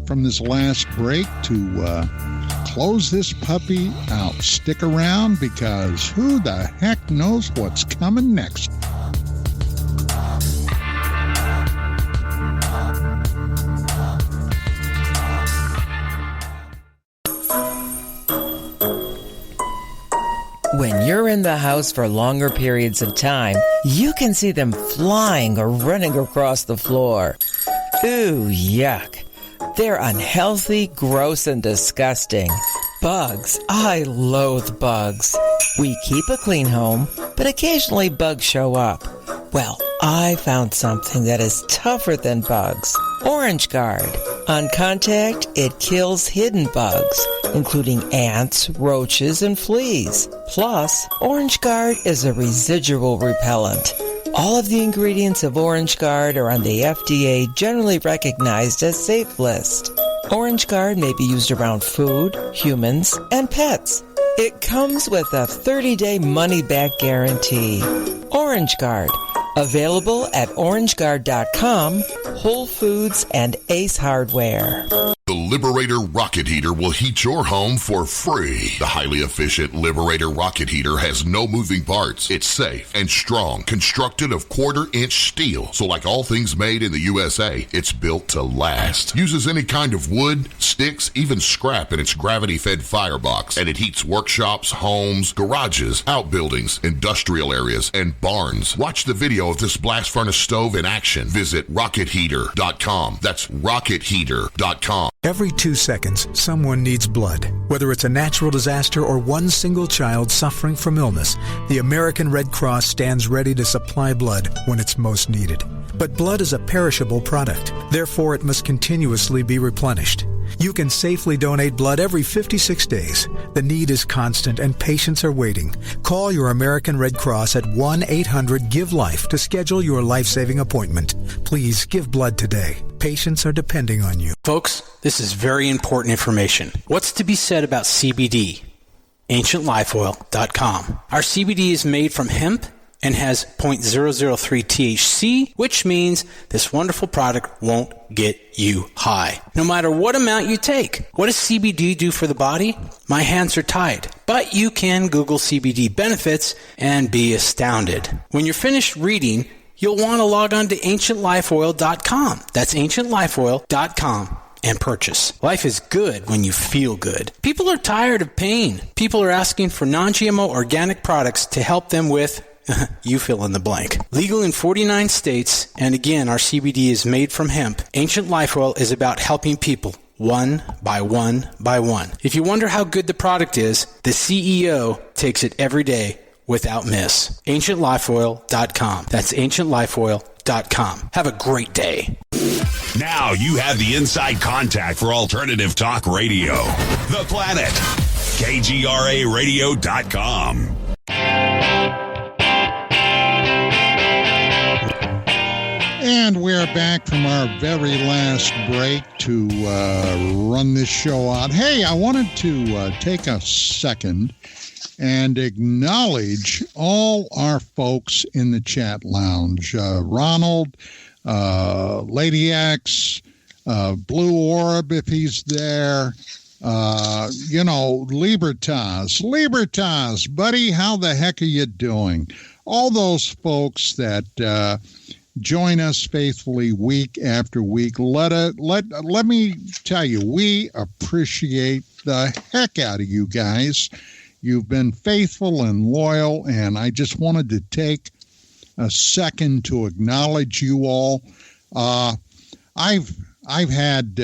from this last break to close this puppy out. Stick around, because who the heck knows what's coming next. When you're in the house for longer periods of time, you can see them flying or running across the floor. Ooh, yuck. They're unhealthy, gross, and disgusting. Bugs. I loathe bugs. We keep a clean home, but occasionally bugs show up. Well, I found something that is tougher than bugs. Orange Guard. On contact, it kills hidden bugs, including ants, roaches, and fleas. Plus, Orange Guard is a residual repellent. All of the ingredients of Orange Guard are on the FDA generally recognized as safe list. Orange Guard may be used around food, humans, and pets. It comes with a 30-day money-back guarantee. Orange Guard. Available at orangeguard.com, Whole Foods, and Ace Hardware. The Liberator Rocket Heater will heat your home for free. The highly efficient Liberator Rocket Heater has no moving parts. It's safe and strong, constructed of 1/4-inch steel. So like all things made in the USA, it's built to last. Uses any kind of wood, sticks, even scrap in its gravity-fed firebox. And it heats workshops, homes, garages, outbuildings, industrial areas, and barns. Watch the video of this blast furnace stove in action. Visit RocketHeater.com. That's RocketHeater.com. Every 2 seconds, someone needs blood. Whether it's a natural disaster or one single child suffering from illness, the American Red Cross stands ready to supply blood when it's most needed. But blood is a perishable product. Therefore, it must continuously be replenished. You can safely donate blood every 56 days. The need is constant and patients are waiting. Call your American Red Cross at 1-800-GIVE-LIFE to schedule your life-saving appointment. Please give blood today. Patients are depending on you. Folks, this is very important information. What's to be said about CBD? AncientLifeOil.com. Our CBD is made from hemp and has 0.003 THC, which means this wonderful product won't get you high, no matter what amount you take. What does CBD do for the body? My hands are tied, but you can Google CBD benefits and be astounded. When you're finished reading, you'll want to log on to AncientLifeOil.com. That's AncientLifeOil.com. and purchase. Life is good when you feel good. People are tired of pain. People are asking for non-GMO organic products to help them with you fill in the blank. Legal in 49 states, and again, our CBD is made from hemp. Ancient Life Oil is about helping people one by one by one. If you wonder how good the product is, the CEO takes it every day without miss. AncientLifeOil.com. That's AncientLifeOil.com. Have a great day. Now you have the inside contact for alternative talk radio. The Planet. KGRARadio.com. And we're back from our very last break to run this show out. Hey, I wanted to take a second and acknowledge all our folks in the chat lounge. Ronald, Lady X, Blue Orb, if he's there. Libertas, buddy, how the heck are you doing? All those folks that join us faithfully week after week. Let me tell you, we appreciate the heck out of you guys. You've been faithful and loyal, and I just wanted to take a second to acknowledge you all. I've had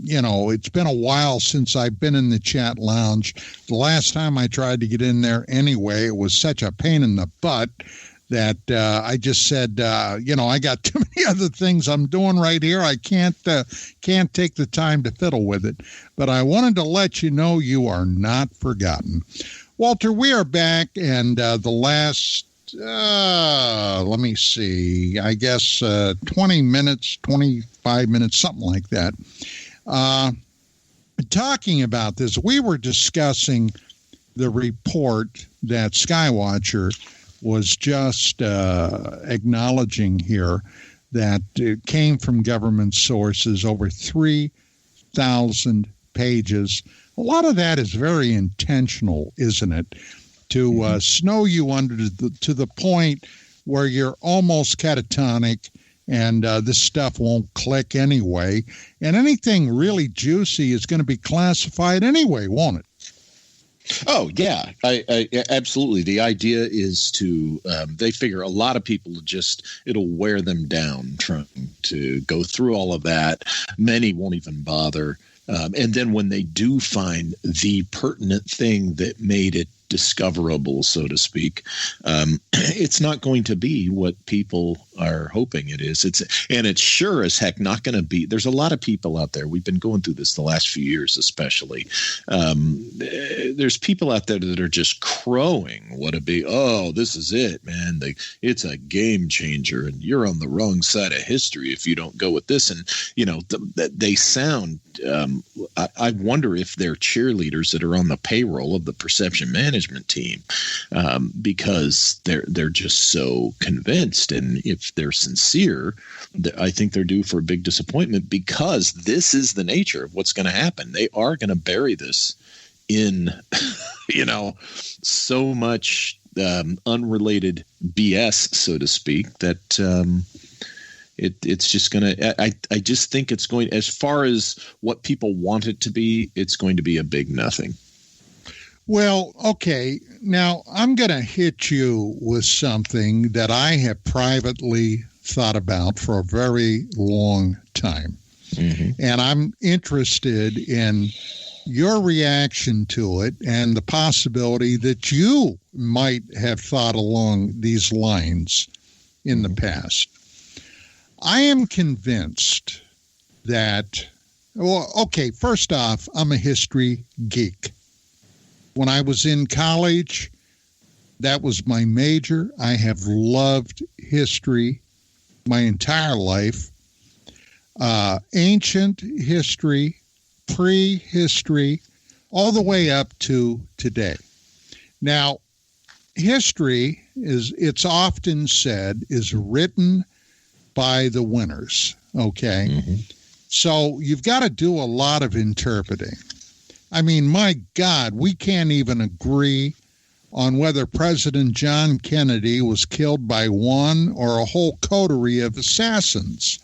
it's been a while since I've been in the chat lounge. The last time I tried to get in there anyway, it was such a pain in the butt that I just said, I got too many other things I'm doing right here. I can't take the time to fiddle with it. But I wanted to let you know you are not forgotten. Walter, we are back, and the last, let me see, I guess 20 minutes, 25 minutes, something like that. Talking about this, we were discussing the report that Skywatcher was just acknowledging here, that it came from government sources, over 3,000 pages. A lot of that is very intentional, isn't it? To snow you under to the point where you're almost catatonic, and this stuff won't click anyway. And anything really juicy is going to be classified anyway, won't it? Oh, yeah, I absolutely. The idea is to, they figure a lot of people it'll wear them down trying to go through all of that. Many won't even bother. And then when they do find the pertinent thing that made it discoverable, so to speak, it's not going to be what people are hoping it is. It's sure as heck not going to be. There's a lot of people out there. We've been going through this the last few years, especially. There's people out there that are just crowing what it be. Oh, this is it, man. It's a game changer, and you're on the wrong side of history if you don't go with this. And they sound. I wonder if they're cheerleaders that are on the payroll of the perception management team, because they're just so convinced. And if they're sincere, I think they're due for a big disappointment, because this is the nature of what's going to happen. They are going to bury this in, so much unrelated BS, so to speak, that it's just going to, I just think it's going, as far as what people want it to be, it's going to be a big nothing. Well, okay. Now, I'm going to hit you with something that I have privately thought about for a very long time. Mm-hmm. And I'm interested in your reaction to it and the possibility that you might have thought along these lines in the past. I am convinced that, first off, I'm a history geek. When I was in college, that was my major. I have loved history my entire life. Ancient history, prehistory, all the way up to today. Now, history it's often said, is written by the winners, okay? Mm-hmm. So you've got to do a lot of interpreting. I mean, my God, we can't even agree on whether President John Kennedy was killed by one or a whole coterie of assassins,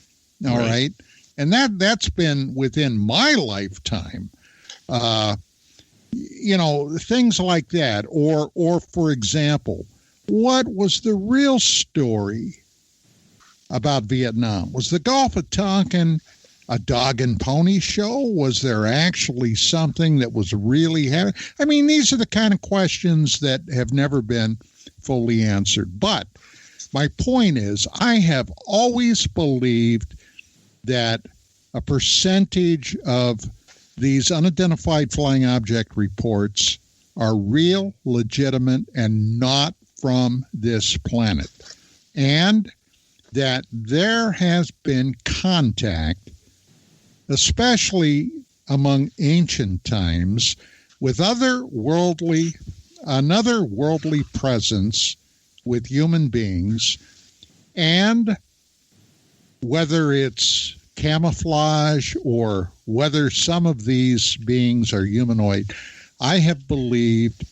all right? And that's been within my lifetime. Things like that. Or for example, what was the real story about Vietnam? Was the Gulf of Tonkin a dog and pony show? Was there actually something that was really happening? I mean, these are the kind of questions that have never been fully answered. But my point is, I have always believed that a percentage of these unidentified flying object reports are real, legitimate, and not from this planet. And that there has been contact, especially among ancient times, with another worldly presence with human beings, and whether it's camouflage or whether some of these beings are humanoid, I have believed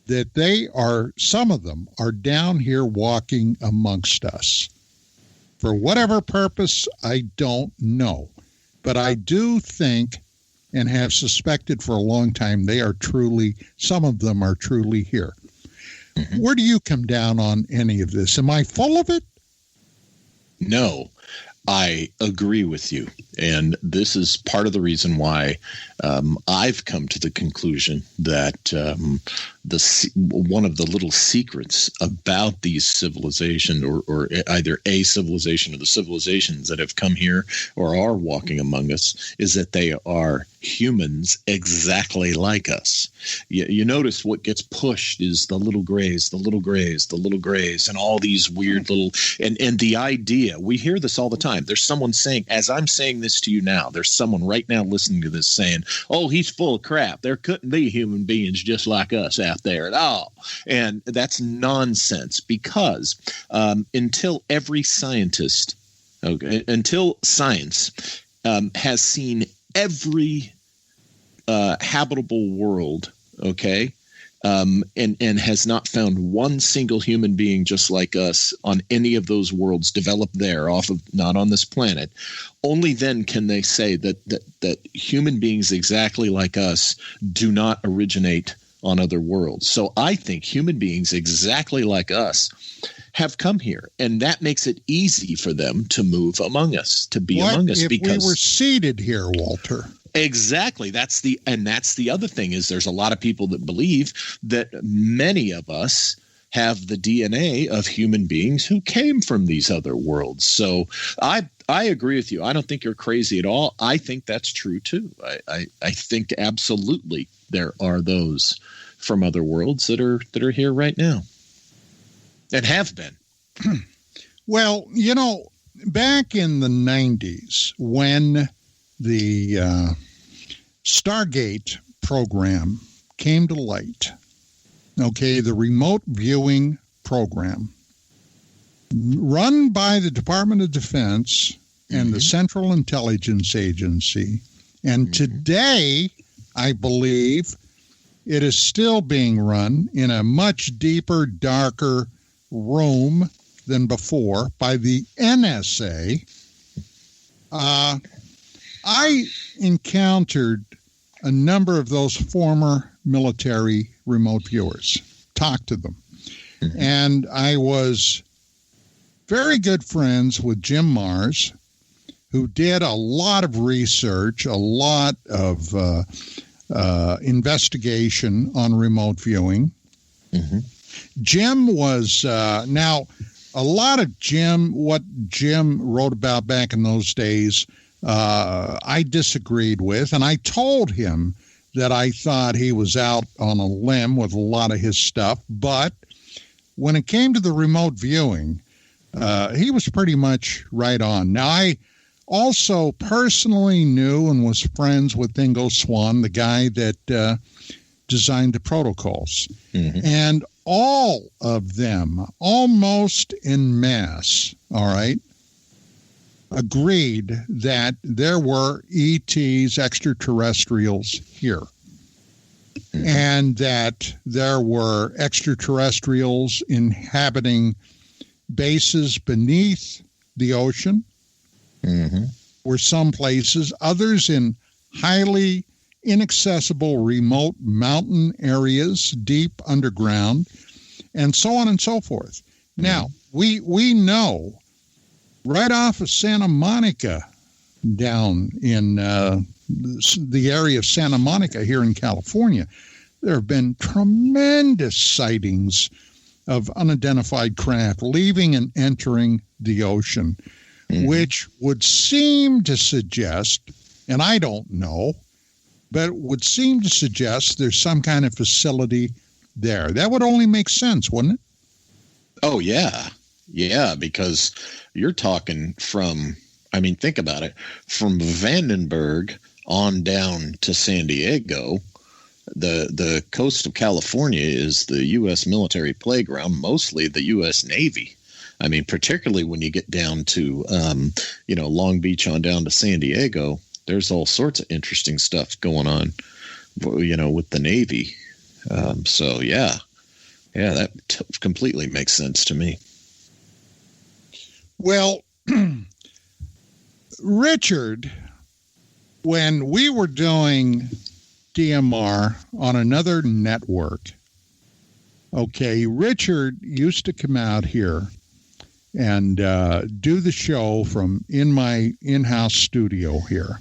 that some of them are down here walking amongst us. For whatever purpose, I don't know. But I do think and have suspected for a long time some of them are truly here. Mm-hmm. Where do you come down on any of this? Am I full of it? No, I agree with you. And this is part of the reason why I've come to the conclusion that one of the little secrets about these civilizations, or either a civilization or the civilizations that have come here or are walking among us, is that they are humans exactly like us. You notice what gets pushed is the little grays, the little grays, the little grays, and all these weird little, and the idea, we hear this all the time. There's someone saying, as I'm saying this to you now, there's someone right now listening to this saying, oh, he's full of crap. There couldn't be human beings just like us out there at all. And that's nonsense, because until science has seen every habitable world, okay, and has not found one single human being just like us on any of those worlds developed there, not on this planet, only then can they say that human beings exactly like us do not originate on other worlds. So I think human beings exactly like us have come here, and that makes it easy for them to move among us, to be among us. Because we were seated here, Walter? Exactly. That's the other thing, is there's a lot of people that believe that many of us have the DNA of human beings who came from these other worlds. So I agree with you. I don't think you're crazy at all. I think that's true too. I think absolutely there are those from other worlds that are here right now and have been. Well, back in the 90s, when the Stargate program came to light, okay, the remote viewing program run by the Department of Defense and the Central Intelligence Agency, and today, I believe, it is still being run in a much deeper, darker room than before by the NSA. I encountered a number of those former military remote viewers, talked to them. And I was very good friends with Jim Mars, who did a lot of research, a lot of investigation on remote viewing. Jim was, now, a lot of what Jim wrote about back in those days, I disagreed with, and I told him that I thought he was out on a limb with a lot of his stuff. But when it came to the remote viewing, he was pretty much right on. Now, I also personally knew and was friends with Ingo Swann, the guy that designed the protocols. And all of them, almost en masse, all right, agreed that there were ETs, extraterrestrials, here. And that there were extraterrestrials inhabiting bases beneath the ocean, were some places, others in highly inaccessible remote mountain areas deep underground, and so on and so forth. Now, we know right off of Santa Monica, down in the area of Santa Monica here in California, there have been tremendous sightings of unidentified craft leaving and entering the ocean, which would seem to suggest, and I don't know, but it would seem to suggest there's some kind of facility there. That would only make sense, wouldn't it? Oh, yeah. Yeah, because you're talking from, I mean, think about it, from Vandenberg on down to San Diego. The coast of California is the U.S. military playground, mostly the U.S. Navy. I mean, particularly when you get down to, Long Beach on down to San Diego, there's all sorts of interesting stuff going on, with the Navy. So, yeah, that completely makes sense to me. Well, Richard, when we were doing DMR on another network, okay, Richard used to come out here and do the show from in my in-house studio here.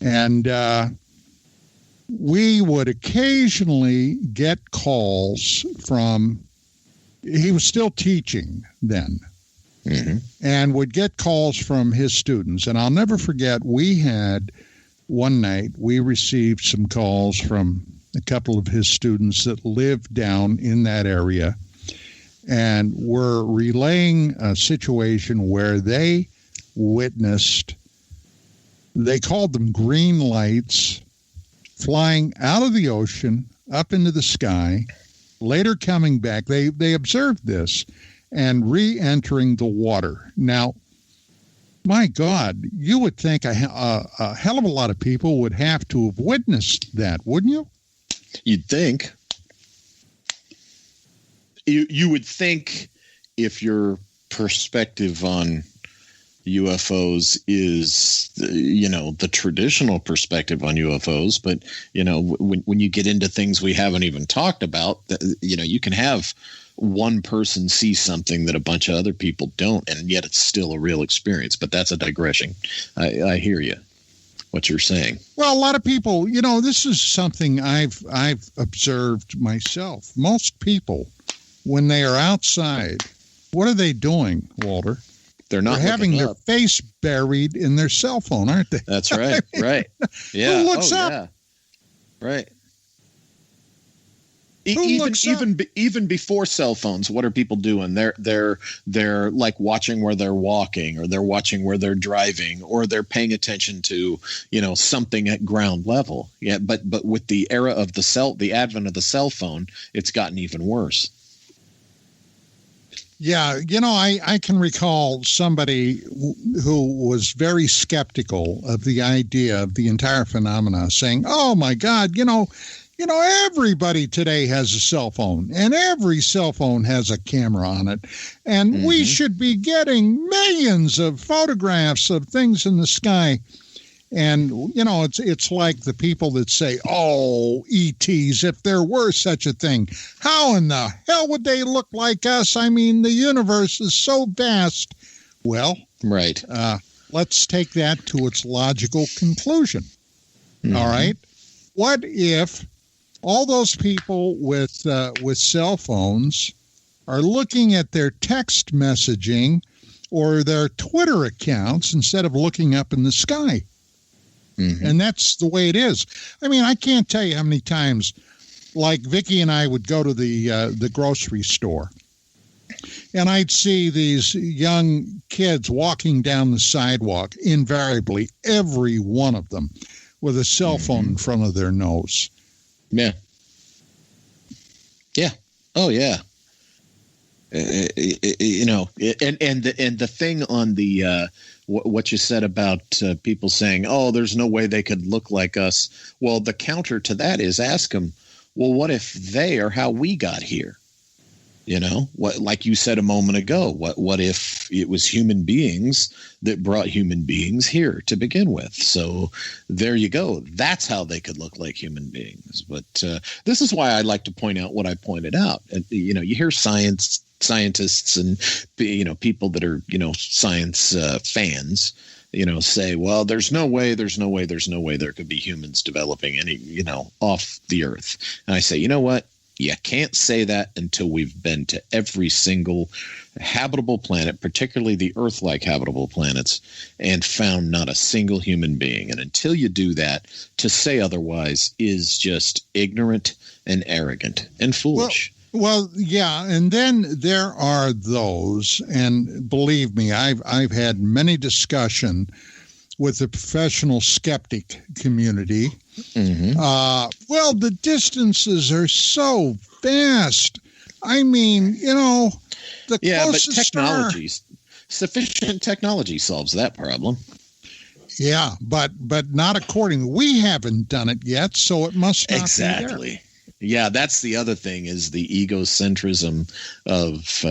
And we would occasionally get calls from, he was still teaching then, and would get calls from his students. And I'll never forget, one night, we received some calls from a couple of his students that lived down in that area and were relaying a situation where they witnessed, they called them green lights, flying out of the ocean up into the sky, later coming back. They observed this and re-entering the water. Now, my God, you would think a hell of a lot of people would have to have witnessed that, wouldn't you? You'd think. You would think, if your perspective on UFOs is, the traditional perspective on UFOs, but, when you get into things we haven't even talked about, you can have one person see something that a bunch of other people don't, and yet it's still a real experience. But that's a digression. I hear you, what you're saying. Well, a lot of people, this is something I've observed myself. Most people, when they are outside, what are they doing, Walter? They're having their face buried in their cell phone, aren't they? That's right. Right. Yeah. Who looks up? Yeah. Right. Even even before cell phones, what are people doing? They're like watching where they're walking, or they're watching where they're driving, or they're paying attention to something at ground level. Yeah, but with the era of the advent of the cell phone, it's gotten even worse. Yeah, I can recall somebody who was very skeptical of the idea of the entire phenomena, saying, "Oh my God, everybody today has a cell phone, and every cell phone has a camera on it, and we should be getting millions of photographs of things in the sky." And, it's like the people that say, "Oh, ETs, if there were such a thing, how in the hell would they look like us? I mean, the universe is so vast." Well, right. Let's take that to its logical conclusion. All right. What if all those people with cell phones are looking at their text messaging or their Twitter accounts instead of looking up in the sky? And that's the way it is. I mean, I can't tell you how many times, like Vicki and I would go to the grocery store, and I'd see these young kids walking down the sidewalk, invariably, every one of them, with a cell phone in front of their nose. Yeah. Yeah. Oh, yeah. And the thing on the what you said about people saying, "Oh, there's no way they could look like us." Well, the counter to that is, ask them, well, what if they are how we got here? What, like you said a moment ago, what if it was human beings that brought human beings here to begin with? So there you go. That's how they could look like human beings. But this is why I like to point out what I pointed out. And, you hear scientists and people that are science fans say, well, there's no way there could be humans developing any, off the Earth. And I say, you know what? You can't say that until we've been to every single habitable planet, particularly the Earth-like habitable planets, and found not a single human being. And until you do that, to say otherwise is just ignorant and arrogant and foolish. Well, yeah, and then there are those, and believe me, I've had many discussion with the professional skeptic community. Well, the distances are so vast. I mean, the closest but sufficient technology solves that problem. Yeah, but not according. We haven't done it yet, so it must not exactly. be there. Yeah, that's the other thing is the egocentrism of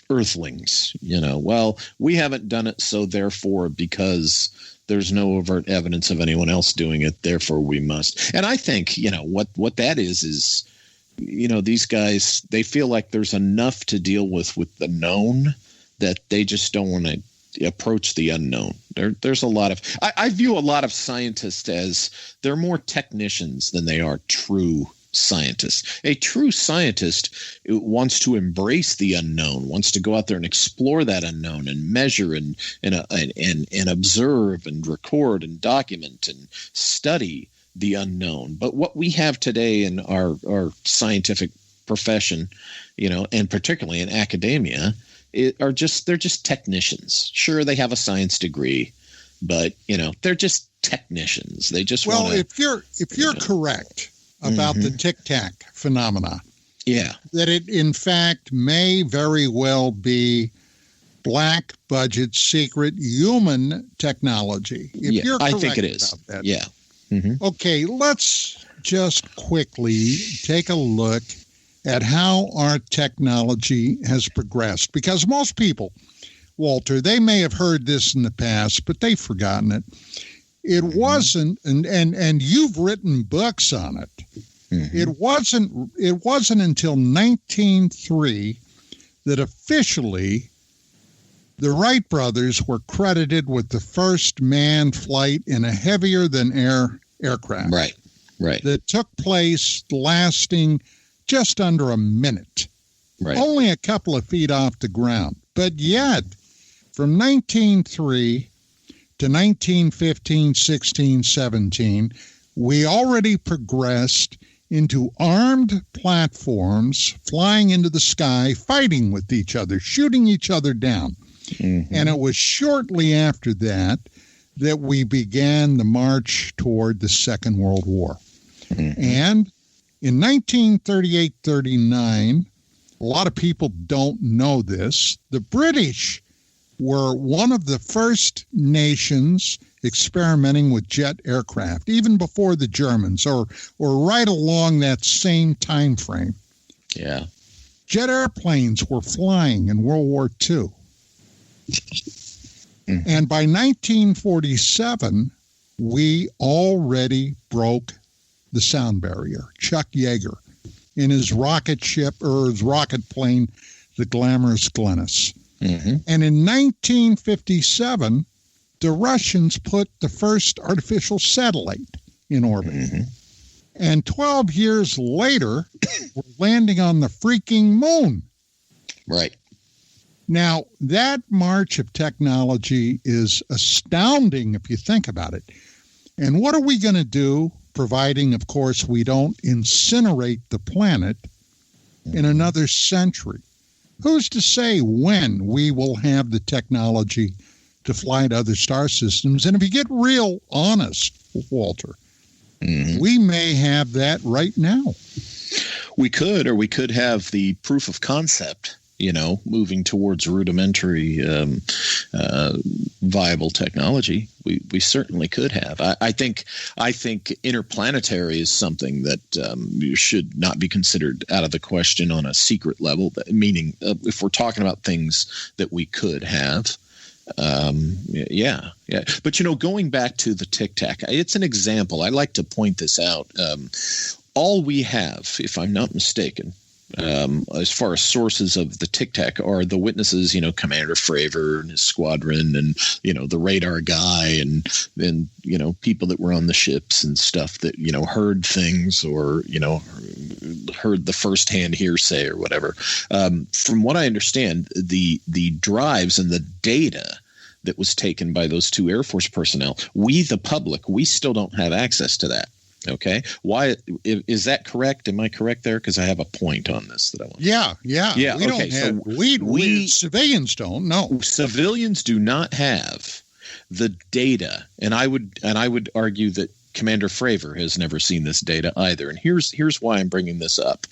Earthlings. Well, we haven't done it, so therefore, because there's no overt evidence of anyone else doing it, therefore we must. And I think what that is these guys, they feel like there's enough to deal with the known that they just don't want to approach the unknown. There's a lot of I view a lot of scientists as they're more technicians than they are true scientists. A true scientist wants to embrace the unknown, wants to go out there and explore that unknown and measure and observe and record and document and study the unknown. But what we have today in our scientific profession, and particularly in academia, they're just technicians. Sure, they have a science degree, but they're just technicians. They just if you're correct about the tic-tac phenomena, that it in fact may very well be black budget secret human technology. If you're correct, I think it is. About that. Yeah. Okay, let's just quickly take a look at how our technology has progressed. Because most people, Walter, they may have heard this in the past, but they've forgotten it. It wasn't, and you've written books on it. It wasn't until 1903 that officially the Wright brothers were credited with the first manned flight in a heavier than air aircraft. Right. That took place lasting just under a minute. Right. Only a couple of feet off the ground. But yet, from 1903 to 1915, 16, 17, we already progressed into armed platforms flying into the sky, fighting with each other, shooting each other down. And it was shortly after that we began the march toward the Second World War. And in 1938-39, a lot of people don't know this, the British were one of the first nations experimenting with jet aircraft, even before the Germans, or right along that same time frame. Yeah. Jet airplanes were flying in World War II. And by 1947, we already broke the sound barrier. Chuck Yeager, in his rocket ship, or his rocket plane, the Glamorous Glennis. And in 1957, the Russians put the first artificial satellite in orbit. And 12 years later, we're landing on the freaking moon. Right. Now, that march of technology is astounding if you think about it. And what are we going to do, providing, of course, we don't incinerate the planet in another century? Who's to say when we will have the technology to fly to other star systems? And if you get real honest, Walter, we may have that right now. We could, or we could have the proof of concept, moving towards rudimentary viable technology. We certainly could have. I think interplanetary is something that should not be considered out of the question on a secret level, meaning if we're talking about things that we could have. Yeah. But, going back to the Tic Tac, it's an example. I like to point this out. All we have, if I'm not mistaken, as far as sources of the Tic Tac are the witnesses, Commander Fravor and his squadron, and the radar guy, and then people that were on the ships and stuff that heard things, or heard the firsthand hearsay or whatever. From what I understand, the drives and the data that was taken by those two Air Force personnel, we the public, we still don't have access to that. Okay. Why is that correct? Am I correct there? Because I have a point on this that I want. Yeah. We okay. Don't have, we civilians don't. No, civilians do not have the data, and I would argue that Commander Fravor has never seen this data either. And here's why I'm bringing this up.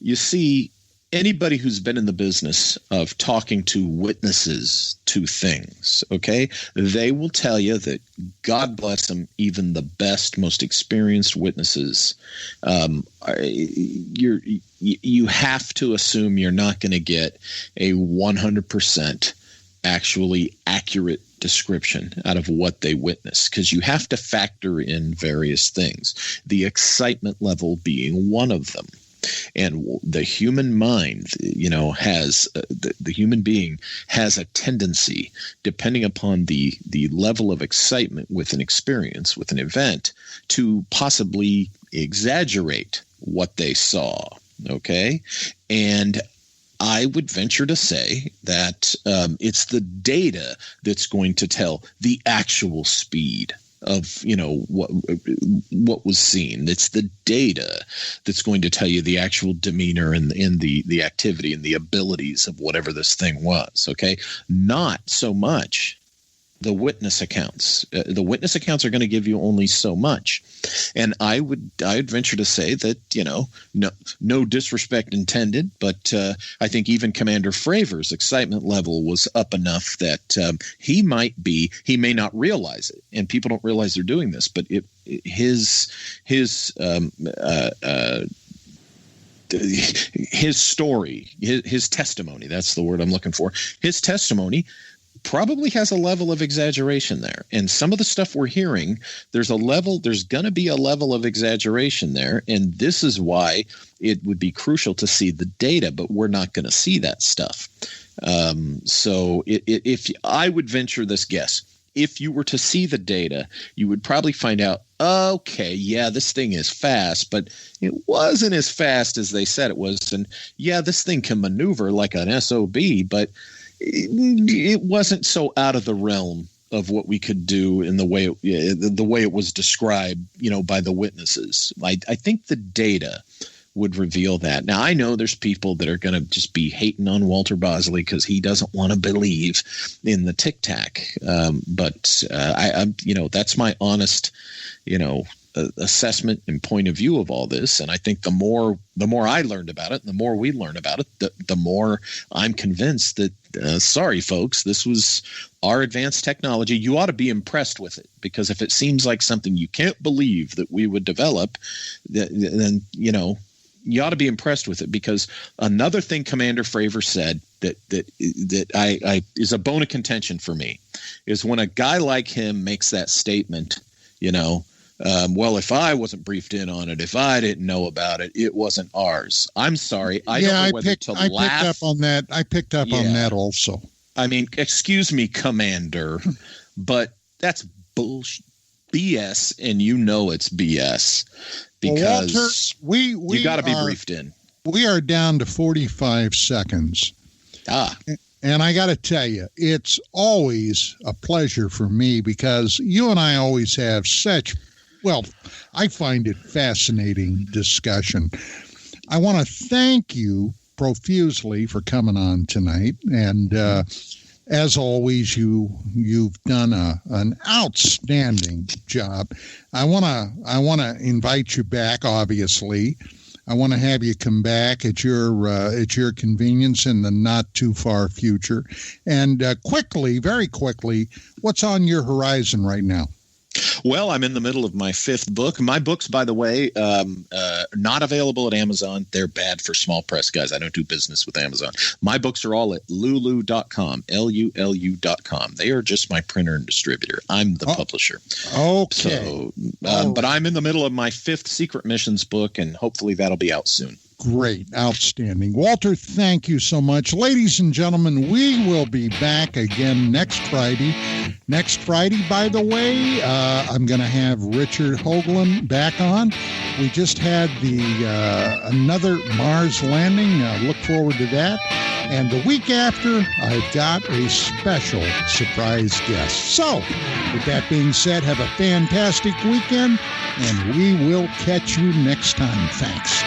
You see, anybody who's been in the business of talking to witnesses to things, okay, they will tell you that, God bless them, even the best, most experienced witnesses, you have to assume you're not going to get a 100% actually accurate description out of what they witness, because you have to factor in various things, the excitement level being one of them. And the human mind, has the human being has a tendency, depending upon the level of excitement with an experience, with an event, to possibly exaggerate what they saw. Okay. And I would venture to say that it's the data that's going to tell the actual speed of what was seen. It's the data that's going to tell you the actual demeanor and the activity and the abilities of whatever this thing was. Okay, not so much the witness accounts. The witness accounts are going to give you only so much, and I'd venture to say that no disrespect intended, but I think even Commander Fravor's excitement level was up enough that he may not realize it, and people don't realize they're doing this, but his story, his testimony, that's the word I'm looking for. His testimony probably has a level of exaggeration there. And some of the stuff we're hearing, there's going to be a level of exaggeration there. And this is why it would be crucial to see the data, but we're not going to see that stuff. So if I would venture this guess, if you were to see the data, you would probably find out, okay, yeah, this thing is fast, but it wasn't as fast as they said it was. And yeah, this thing can maneuver like an SOB, but it wasn't so out of the realm of what we could do in the way it was described, by the witnesses. I think the data would reveal that. Now, I know there's people that are going to just be hating on Walter Bosley because he doesn't want to believe in the Tic Tac. But that's my honest, assessment and point of view of all this. And I think the more I learned about it, and the more we learn about it, the more I'm convinced that, sorry, folks, this was our advanced technology. You ought to be impressed with it, because if it seems like something you can't believe that we would develop, then, you ought to be impressed with it. Because another thing Commander Fravor said that I is a bone of contention for me is when a guy like him makes that statement, well, if I wasn't briefed in on it, if I didn't know about it, it wasn't ours. I'm sorry. I don't know whether to laugh. I picked up on that. I picked up on that also. I mean, excuse me, Commander, but that's bullshit. BS, and it's BS because Walter, you got to be briefed in. We are down to 45 seconds. And I got to tell you, it's always a pleasure for me because you and I always have I find it fascinating discussion. I want to thank you profusely for coming on tonight. And as always, you've done an outstanding job. I want to invite you back. Obviously, I want to have you come back at your convenience in the not too far future. And very quickly, what's on your horizon right now? Well, I'm in the middle of my 5th book. My books, by the way, not available at Amazon. They're bad for small press guys. I don't do business with Amazon. My books are all at lulu.com, LULU.com. They are just my printer and distributor. I'm the publisher. Okay. So, but I'm in the middle of my 5th Secret Missions book, and hopefully that'll be out soon. Great. Outstanding. Walter, thank you so much. Ladies and gentlemen, we will be back again next Friday. Next Friday, by the way, I'm going to have Richard Hoagland back on. We just had another Mars landing. Look forward to that. And the week after, I've got a special surprise guest. So, with that being said, have a fantastic weekend, and we will catch you next time. Thanks.